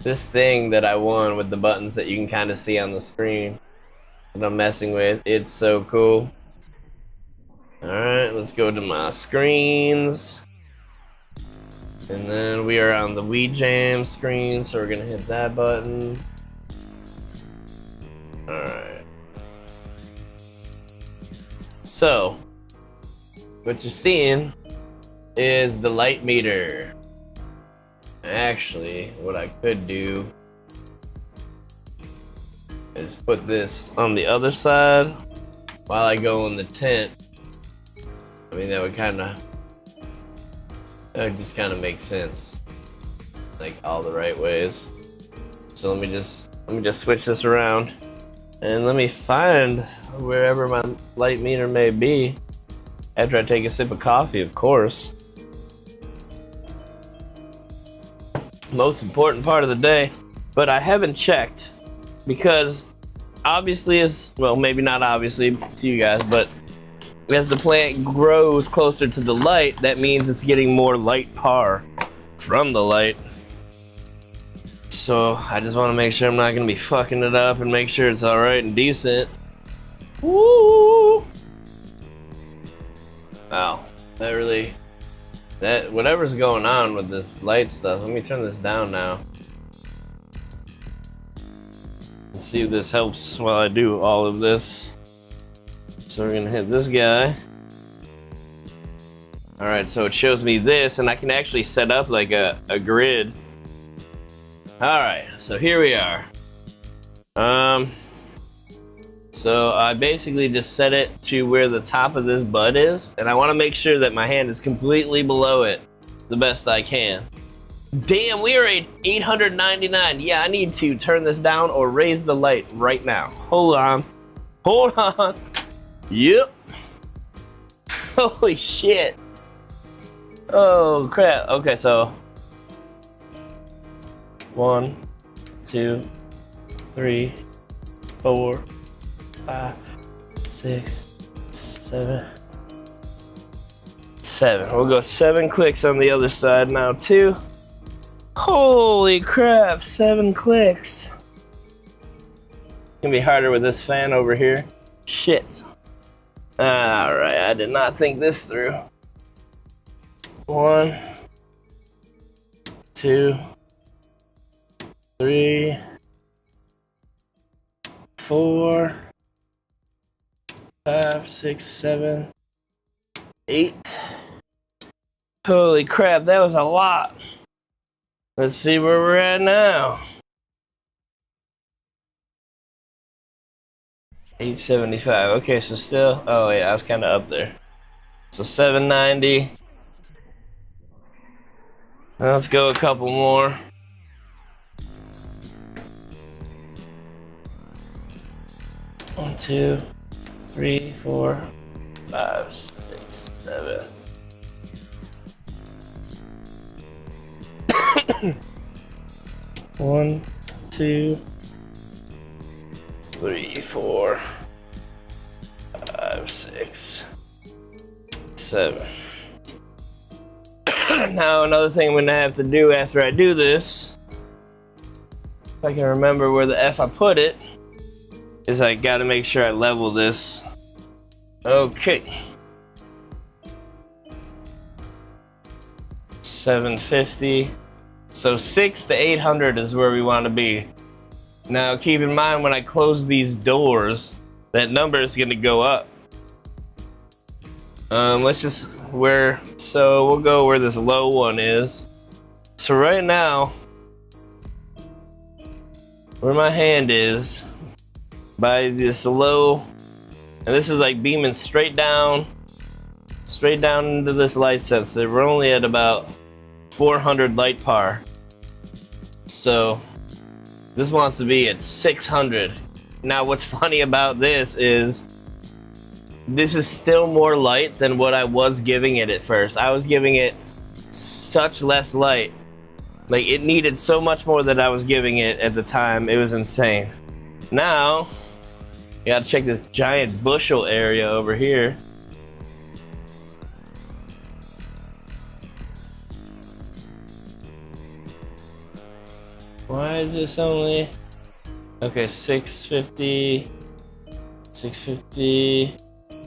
This thing that I won with the buttons that you can kind of see on the screen that I'm messing with, it's so cool. Alright, let's go to my screens. And then we are on the Wii Jam screen, so we're gonna hit that button. Alright. So, what you're seeing is the light meter. Actually, what I could do is put this on the other side while I go in the tent. I mean, that would just kind of make sense, like all the right ways. So let me just switch this around, and let me find wherever my light meter may be after I take a sip of coffee, of course. Most important part of the day, but I haven't checked because obviously, maybe not obviously to you guys, but as the plant grows closer to the light, that means it's getting more light power from the light. So I just want to make sure I'm not going to be fucking it up and make sure it's alright and decent. Woo! Wow, whatever's going on with this light stuff, let me turn this down now. Let's see if this helps while I do all of this. So we're gonna hit this guy. Alright, so it shows me this, and I can actually set up like a grid. Alright, so here we are. So I basically just set it to where the top of this bud is, and I want to make sure that my hand is completely below it the best I can. Damn, we are at 899. Yeah, I need to turn this down or raise the light right now. Hold on. Yep. Holy shit. Oh crap. Okay, so 1, 2, 3, 4, 5, 6, 7. We'll go 7 clicks on the other side now too. Holy crap, 7 clicks. It's gonna be harder with this fan over here. Shit. Alright, I did not think this through. 1, 2, 3, 4, 5, 6, 7, 8. Holy crap, that was a lot. Let's see where we're at now. 875. Okay, so still, oh yeah, I was kind of up there. So 790. Let's go a couple more. One, two, 3, 4, 5, 6, 7. One, 2, 3, 4, 5, 6, 7. Now another thing I'm gonna have to do after I do this, if I can remember where the F I put it, is I gotta make sure I level this. Okay. 750. So 600 to 800 is where we want to be. Now keep in mind when I close these doors, that number is gonna go up. Let's just so we'll go where this low one is. So right now, where my hand is, by this low, and this is like beaming straight down into this light sensor. We're only at about 400 light par. So this wants to be at 600. Now what's funny about this is still more light than what I was giving it at first. I was giving it such less light. Like it needed so much more than I was giving it at the time. It was insane. Now, you gotta check this giant bushel area over here. Why is this only? Okay, 650, 650.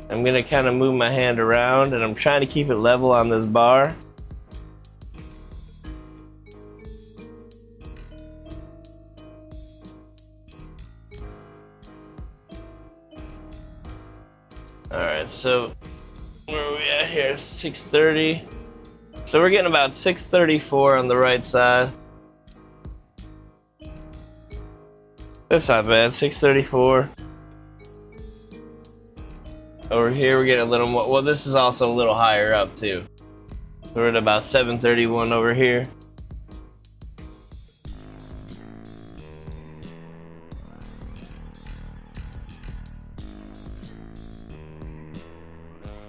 I'm gonna kind of move my hand around and I'm trying to keep it level on this bar. Alright, so where are we at here? 630. So we're getting about 634 on the right side. That's not bad, 634. Over here we're getting a little more, well this is also a little higher up too. We're at about 731 over here.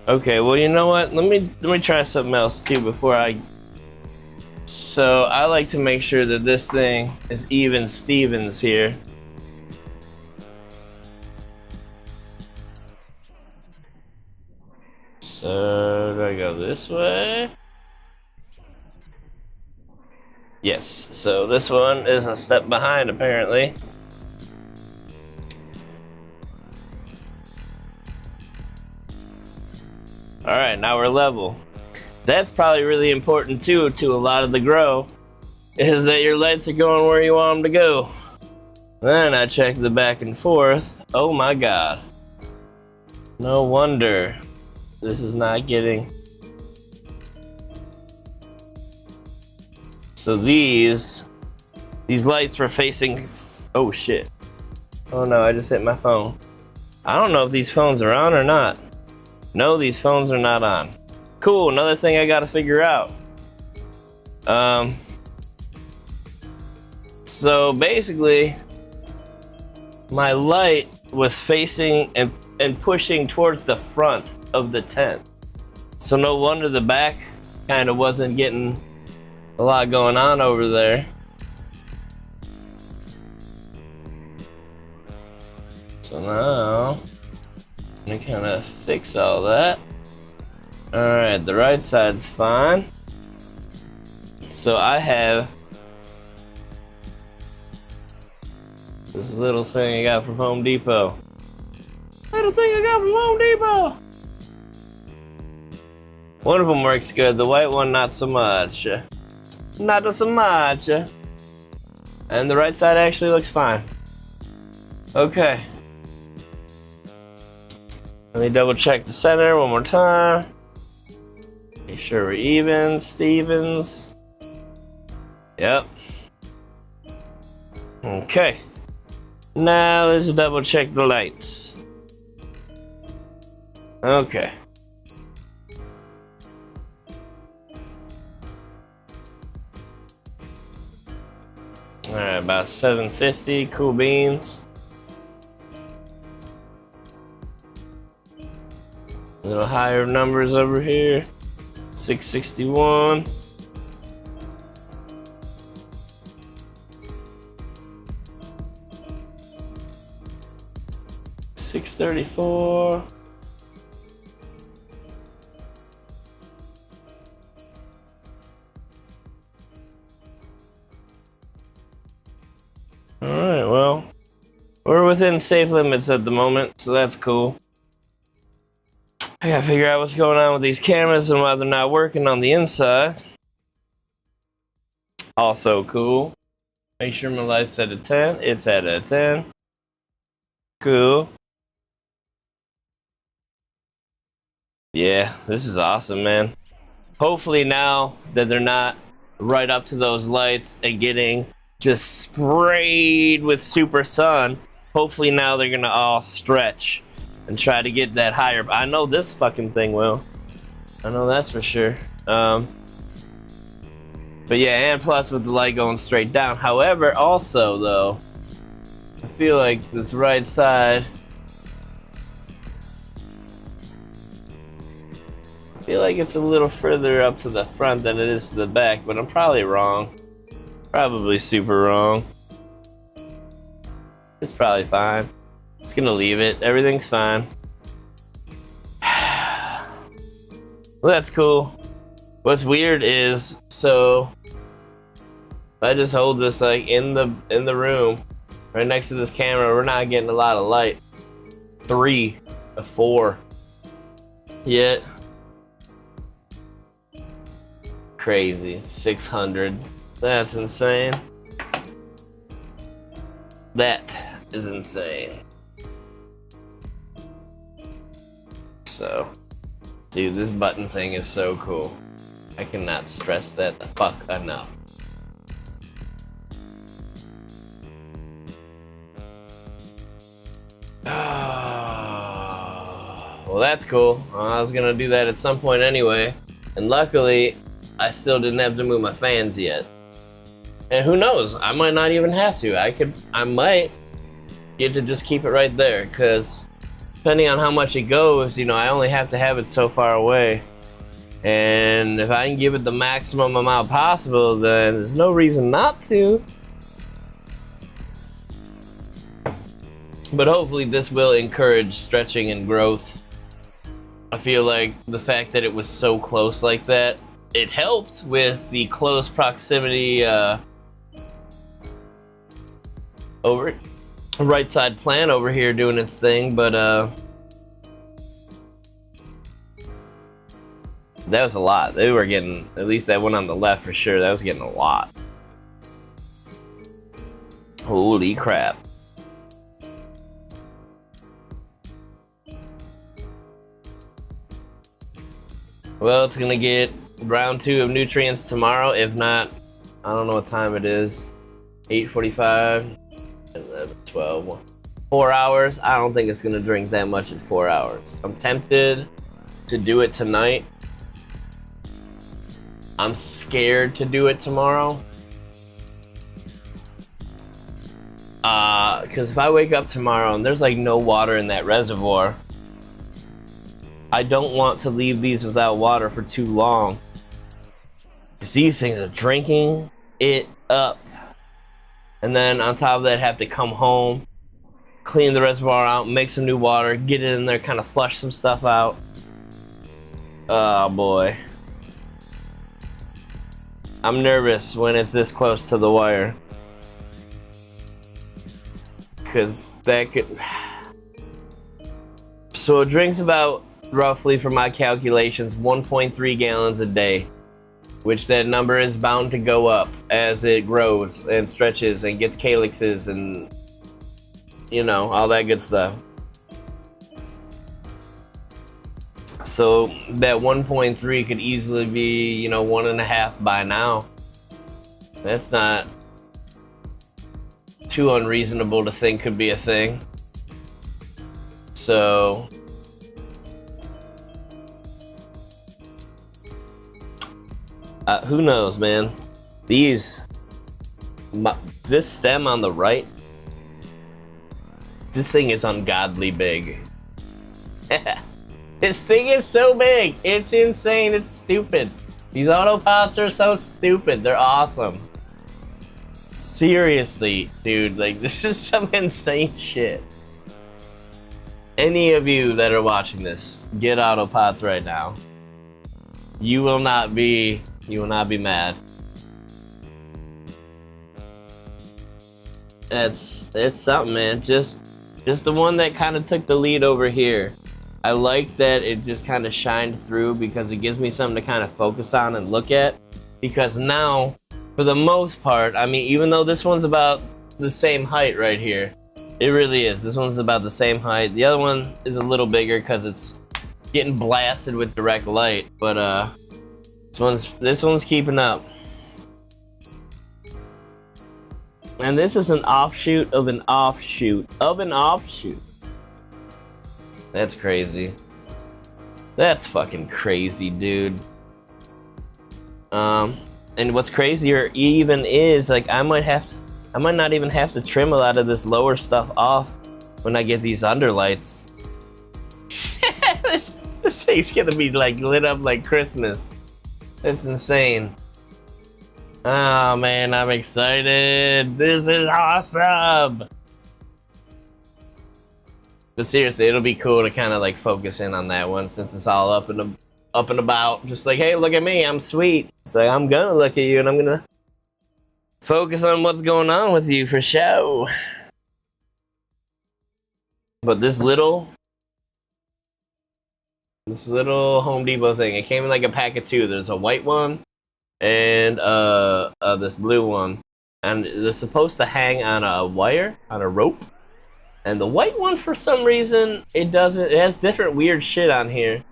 Okay, well you know what? Let me try something else too before I. So I like to make sure that this thing is even Stevens here. So do I go this way? Yes, so this one is a step behind apparently. All right, now we're level. That's probably really important too to a lot of the grow, is that your lights are going where you want them to go. Then I check the back and forth. Oh my God. No wonder this is not getting. So these lights were facing, oh shit. Oh no, I just hit my phone. I don't know if these phones are on or not. No, these phones are not on. Cool, another thing I gotta figure out. So basically, my light was facing and pushing towards the front of the tent. So no wonder the back kind of wasn't getting a lot going on over there. So now, I'm gonna kind of fix all that. All right, the right side's fine. So I have this little thing I got from Home Depot. Little thing I got from Home Depot. One of them works good, the white one not so much. Not so much. And the right side actually looks fine. Okay. Let me double check the center one more time. Make sure we're even, Stevens. Yep. Okay. Now let's double check the lights. Okay. Alright, about 750, cool beans. A little higher numbers over here. 661. $634. Alright, well, we're within safe limits at the moment, so that's cool. I gotta figure out what's going on with these cameras and why they're not working on the inside. Also cool. Make sure my light's at a 10. It's at a 10. Cool. Yeah, this is awesome, man. Hopefully now that they're not right up to those lights and getting just sprayed with super sun, hopefully now they're gonna all stretch and try to get that higher. I know this fucking thing will. I know that's for sure. But yeah, and plus with the light going straight down. However, also though, I feel like this right side, I feel like it's a little further up to the front than it is to the back, but I'm probably wrong. Probably super wrong. It's probably fine. Just gonna leave it. Everything's fine. Well, that's cool. What's weird is, so if I just hold this like in the room, right next to this camera, we're not getting a lot of light. 3 of 4 yet. Crazy. 600. That's insane. That is insane. So, dude, this button thing is so cool. I cannot stress that the fuck enough. Well, that's cool. I was gonna do that at some point anyway, and luckily, I still didn't have to move my fans yet. And who knows? I might not even have to. I might get to just keep it right there, because depending on how much it goes, you know, I only have to have it so far away. And if I can give it the maximum amount possible, then there's no reason not to. But hopefully this will encourage stretching and growth. I feel like the fact that it was so close like that, it helped with the close proximity over right side plant over here doing its thing, but that was a lot. They were getting, at least that one on the left for sure, that was getting a lot. Holy crap. Well, it's gonna get round 2 of nutrients tomorrow. If not, I don't know what time it is. 8:45, 11, 12, 4 hours. I don't think it's gonna drink that much in 4 hours. I'm tempted to do it tonight. I'm scared to do it tomorrow. Because if I wake up tomorrow and there's like no water in that reservoir, I don't want to leave these without water for too long. Because these things are drinking it up. And then on top of that, have to come home, clean the reservoir out, make some new water, get it in there, kind of flush some stuff out. Oh boy. I'm nervous when it's this close to the wire. Because that could... So it drinks about, roughly from my calculations, 1.3 gallons a day. Which that number is bound to go up as it grows and stretches and gets calyxes and, you know, all that good stuff. So that 1.3 could easily be, you know, 1.5 by now. That's not too unreasonable to think could be a thing. So Who knows, man? This stem on the right, this thing is ungodly big. This thing is so big. It's insane. It's stupid. These autopots are so stupid. They're awesome. Seriously, dude, like, this is some insane shit. Any of you that are watching this, get autopots right now. You will not be mad. It's something, man. Just the one that kind of took the lead over here. I like that it just kind of shined through because it gives me something to kind of focus on and look at. Because now, for the most part, I mean, even though this one's about the same height right here, it really is. This one's about the same height. The other one is a little bigger because it's getting blasted with direct light, but this one's keeping up. And this is an offshoot of an offshoot of an offshoot. That's crazy. That's fucking crazy, dude. And what's crazier even is, like, I might not even have to trim a lot of this lower stuff off when I get these underlights. This thing's gonna be like lit up like Christmas. It's insane. Oh man, I'm excited. This is awesome. But seriously, it'll be cool to kind of like focus in on that one since it's all up and about. Just like, hey, look at me, I'm sweet. So I'm gonna look at you and I'm gonna focus on what's going on with you for show. But this little Home Depot thing, it came in like a pack of two. There's a white one and this blue one. And they're supposed to hang on a wire, on a rope. And the white one, for some reason, it doesn't. It has different weird shit on here.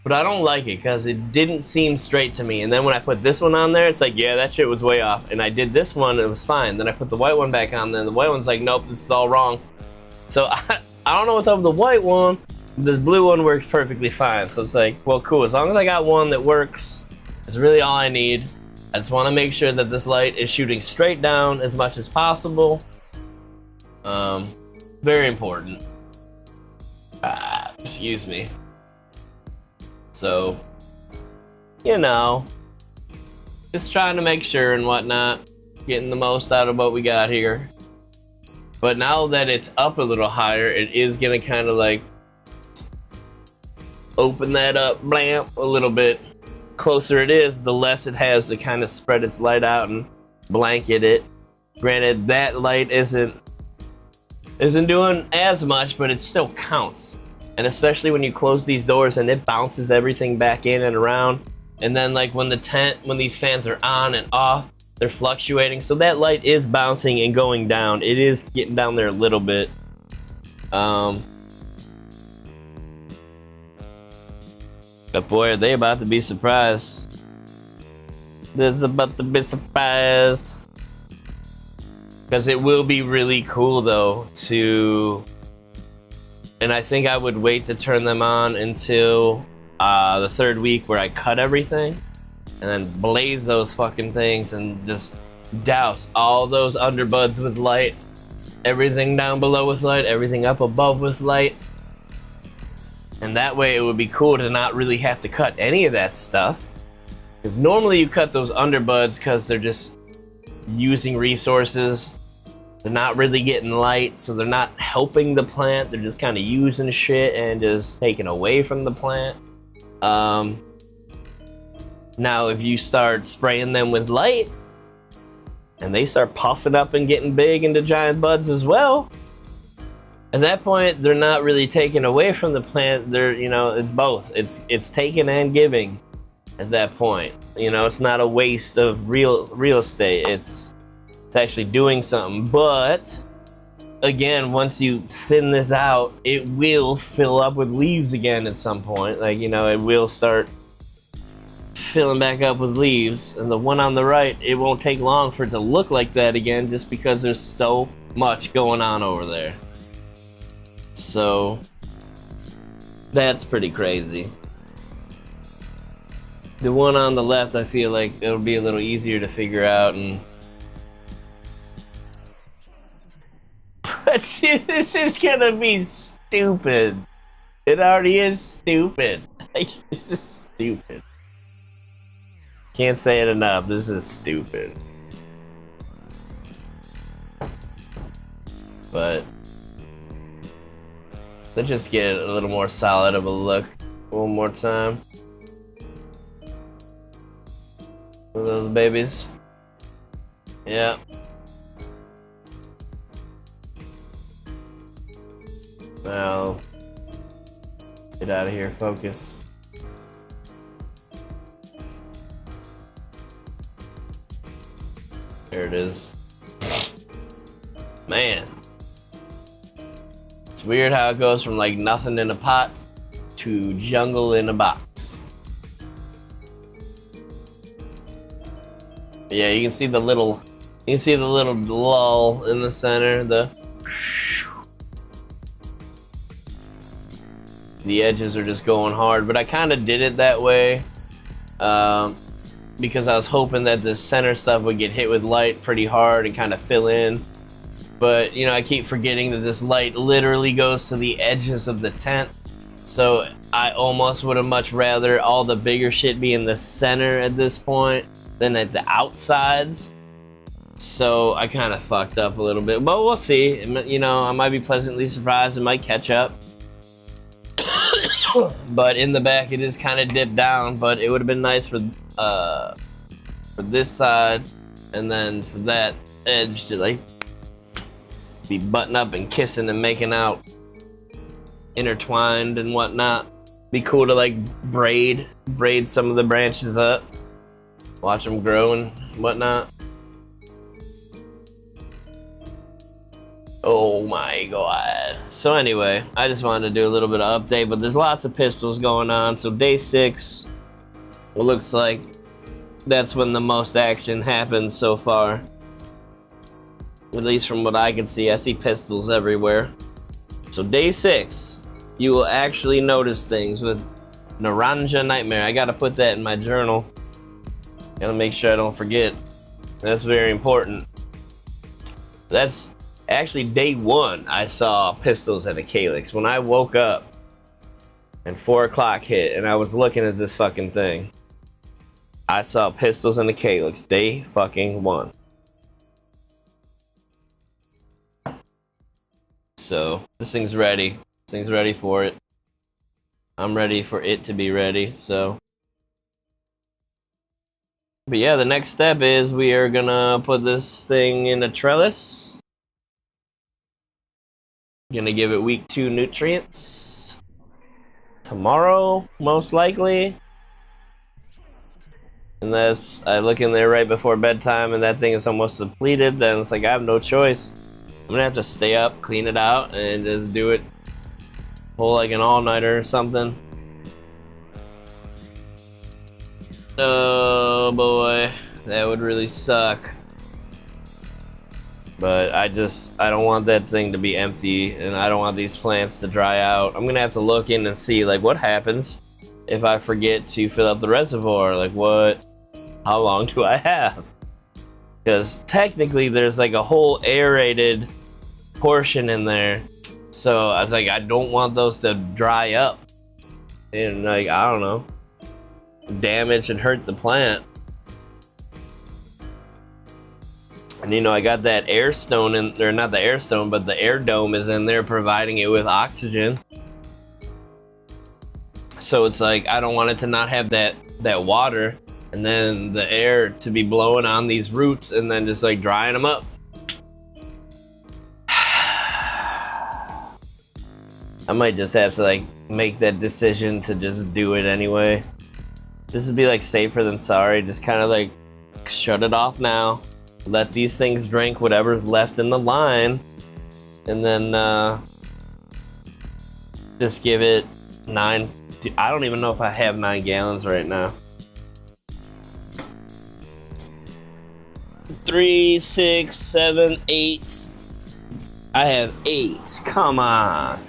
But I don't like it because it didn't seem straight to me. And then when I put this one on there, it's like, yeah, that shit was way off. And I did this one, and it was fine. Then I put the white one back on there, and the white one's like, nope, this is all wrong. So I don't know what's up with the white one. This blue one works perfectly fine. So it's like, well, cool. As long as I got one that works, it's really all I need. I just want to make sure that this light is shooting straight down as much as possible. Very important. Excuse me. So, you know, just trying to make sure and whatnot, getting the most out of what we got here. But now that it's up a little higher, it is gonna kind of like open that up, blam, a little bit. Closer it is, the less it has to kind of spread its light out and blanket it. Granted, that light isn't doing as much, but it still counts. And especially when you close these doors and it bounces everything back in and around. And then like when these fans are on and off, they're fluctuating. So that light is bouncing and going down. It is getting down there a little bit. But boy, are they about to be surprised. They're about to be surprised. Because it will be really cool though to, and I think I would wait to turn them on until the third week where I cut everything and then blaze those fucking things and just douse all those underbuds with light, everything down below with light, everything up above with light. And that way it would be cool to not really have to cut any of that stuff. Because normally you cut those underbuds because they're just using resources. They're not really getting light, so they're not helping the plant. They're just kind of using shit and just taking away from the plant. Now, if you start spraying them with light, and they start puffing up and getting big into giant buds as well, at that point, they're not really taking away from the plant. They're, you know, it's both. It's taking and giving at that point. You know, it's not a waste of real estate. It's actually doing something. But again, once you thin this out, it will fill up with leaves again at some point. Like, you know, it will start filling back up with leaves. And the one on the right, it won't take long for it to look like that again, just because there's so much going on over there. So that's pretty crazy. The one on the left, I feel like it'll be a little easier to figure out. And but see, this is gonna be stupid. It already is stupid. Like, this is stupid. Can't say it enough. This is stupid. But let's just get a little more solid of a look one more time. For those babies. Yeah. Now, get out of here, focus. There it is. Man. It's weird how it goes from like nothing in a pot to jungle in a box. But yeah, you can see the little lull in the center, the edges are just going hard, but I kind of did it that way because I was hoping that the center stuff would get hit with light pretty hard and kind of fill in. But, you know, I keep forgetting that this light literally goes to the edges of the tent. So I almost would have much rather all the bigger shit be in the center at this point than at the outsides. So I kind of fucked up a little bit, but we'll see. You know, I might be pleasantly surprised. It might catch up. But in the back, it is kind of dipped down, but it would have been nice for this side and then for that edge to like be button up and kissing and making out, intertwined and whatnot. Be cool to like braid some of the branches up, watch them grow and whatnot. Oh my god. So anyway, I just wanted to do a little bit of update, but there's lots of pistols going on. So day 6, it looks like that's when the most action happens so far. At least from what I can see, I see pistols everywhere. So day 6, you will actually notice things with Naranja Nightmare. I gotta put that in my journal. Gotta make sure I don't forget. That's very important. That's actually day 1, I saw pistols at a Calyx. When I woke up and 4 o'clock hit and I was looking at this fucking thing, I saw pistols in the Calyx. Day fucking 1. So this thing's ready. This thing's ready for it. I'm ready for it to be ready. So, but yeah, the next step is we are gonna put this thing in a trellis. Gonna give it week 2 nutrients tomorrow, most likely. Unless I look in there right before bedtime and that thing is almost depleted, then it's like I have no choice. I'm gonna have to stay up, clean it out, and just do it whole like an all-nighter or something. Oh boy, that would really suck. But I don't want that thing to be empty, and I don't want these plants to dry out. I'm gonna have to look in and see like what happens if I forget to fill up the reservoir. Like how long do I have? Because technically there's like a whole aerated portion in there. So I was like, I don't want those to dry up and like, I don't know, damage and hurt the plant. And you know, I got that air stone in there, not the air stone, but the air dome is in there providing it with oxygen. So it's like, I don't want it to not have that water and then the air to be blowing on these roots and then just like drying them up. I might just have to like make that decision to just do it anyway. This would be like safer than sorry. Just kind of like shut it off now. Let these things drink whatever's left in the line, and then just give it 9. I don't even know if I have 9 gallons right now. 3, 6, 7, 8. I have 8. Come on.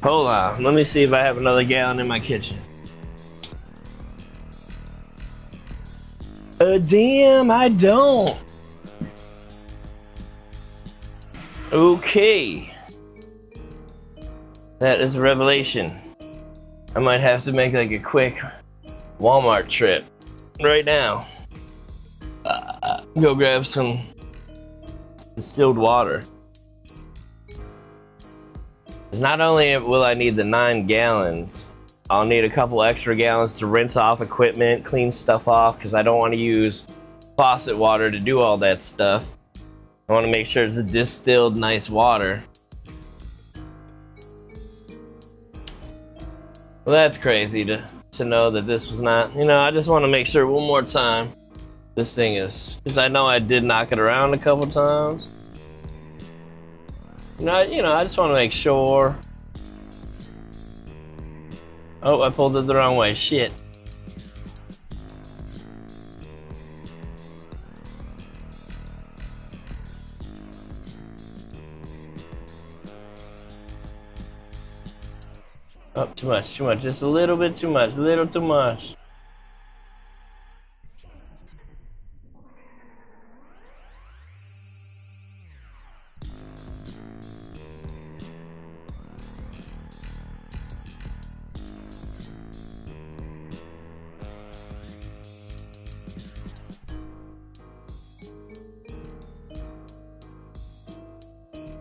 Hold on. Let me see if I have another gallon in my kitchen. Damn, I don't. Okay. That is a revelation. I might have to make like a quick Walmart trip right now. Go grab some distilled water. Not only will I need the 9 gallons, I'll need a couple extra gallons to rinse off equipment, clean stuff off, because I don't want to use faucet water to do all that stuff. I want to make sure it's a distilled, nice water. Well, that's crazy to know that this was not, I just want to make sure one more time this thing is, because I know I did knock it around a couple times. I just want to make sure. Oh, I pulled it the wrong way. Shit. Oh, too much. Just a little bit too much. A little too much.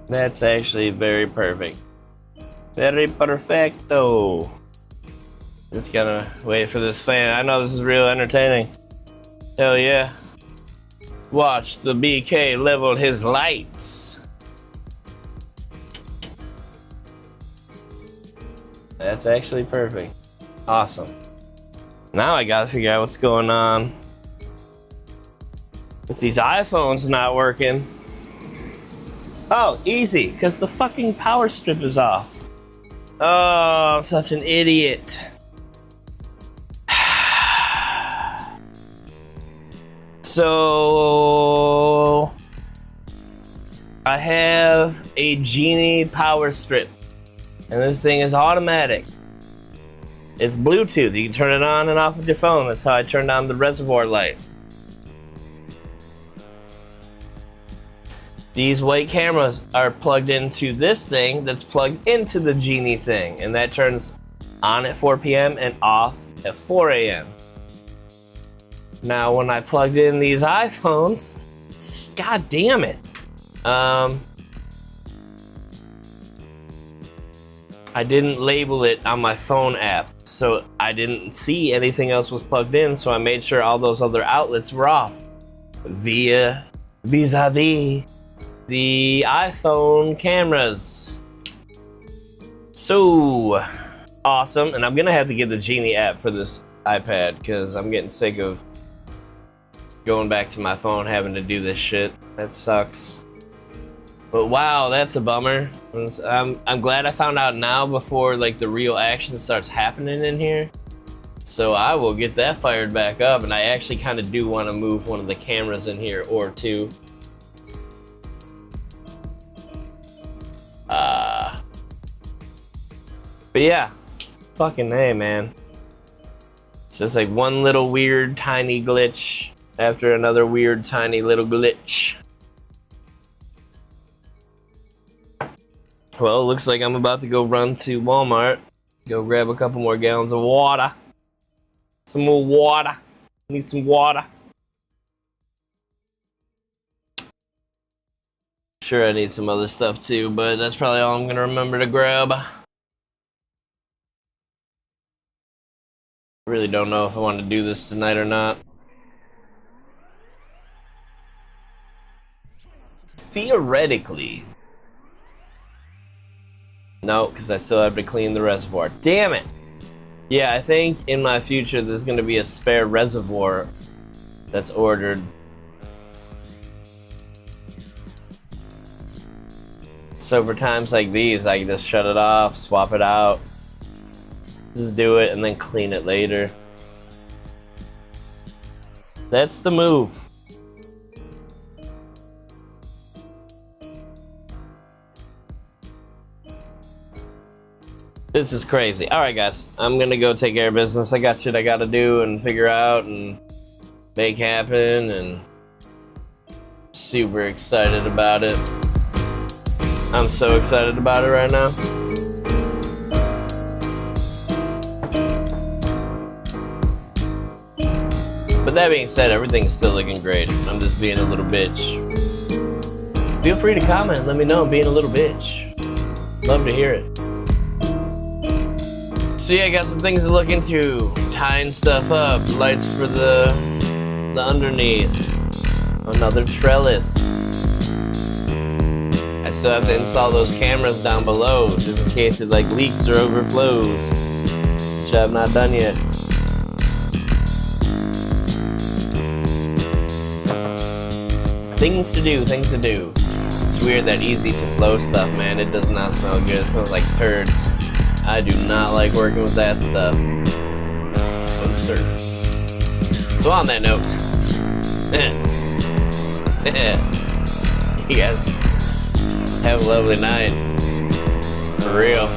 That's actually very perfect. Very perfecto. Just gotta wait for this fan. I know this is real entertaining. Hell yeah. Watch the BK level his lights. That's actually perfect. Awesome. Now I gotta figure out what's going on with these iPhones not working. Oh, easy, because the fucking power strip is off. Oh, I'm such an idiot. So, I have a Genie power strip, and this thing is automatic. It's Bluetooth. You can turn it on and off with your phone. That's how I turned on the reservoir light. These white cameras are plugged into this thing that's plugged into the Genie thing, and that turns on at 4 p.m. and off at 4 a.m. Now, when I plugged in these iPhones, god damn it, I didn't label it on my phone app, so I didn't see anything else was plugged in, so I made sure all those other outlets were off vis-a-vis the iPhone cameras. So awesome. And I'm gonna have to get the Genie app for this iPad because I'm getting sick of going back to my phone having to do this shit. That sucks. But wow, that's a bummer. I'm glad I found out now before like the real action starts happening in here. So I will get that fired back up, and I actually kind of do want to move one of the cameras in here or two. But yeah, fucking hey, man. It's just like one little weird tiny glitch after another weird tiny little glitch. Well, it looks like I'm about to go run to Walmart, go grab a couple more gallons of water. Some more water. Need some water. Sure, I need some other stuff too, but that's probably all I'm gonna remember to grab. I really don't know if I want to do this tonight or not. Theoretically. No, because I still have to clean the reservoir. Damn it! Yeah, I think in my future there's going to be a spare reservoir that's ordered. So for times like these, I can just shut it off, swap it out. Just do it and then clean it later. That's the move. This is crazy. Alright guys, I'm gonna go take care of business. I got shit I gotta do and figure out, and make happen, and super excited about it. I'm so excited about it right now. But that being said, everything's still looking great. I'm just being a little bitch. Feel free to comment, let me know I'm being a little bitch. Love to hear it. So yeah, I got some things to look into. Tying stuff up, lights for the underneath. Another trellis. I still have to install those cameras down below, just in case it like leaks or overflows, which I have not done yet. Things to do, things to do. It's weird that easy to flow stuff, man. It does not smell good. It smells like turds. I do not like working with that stuff. So on that note, you guys have a lovely night. For real.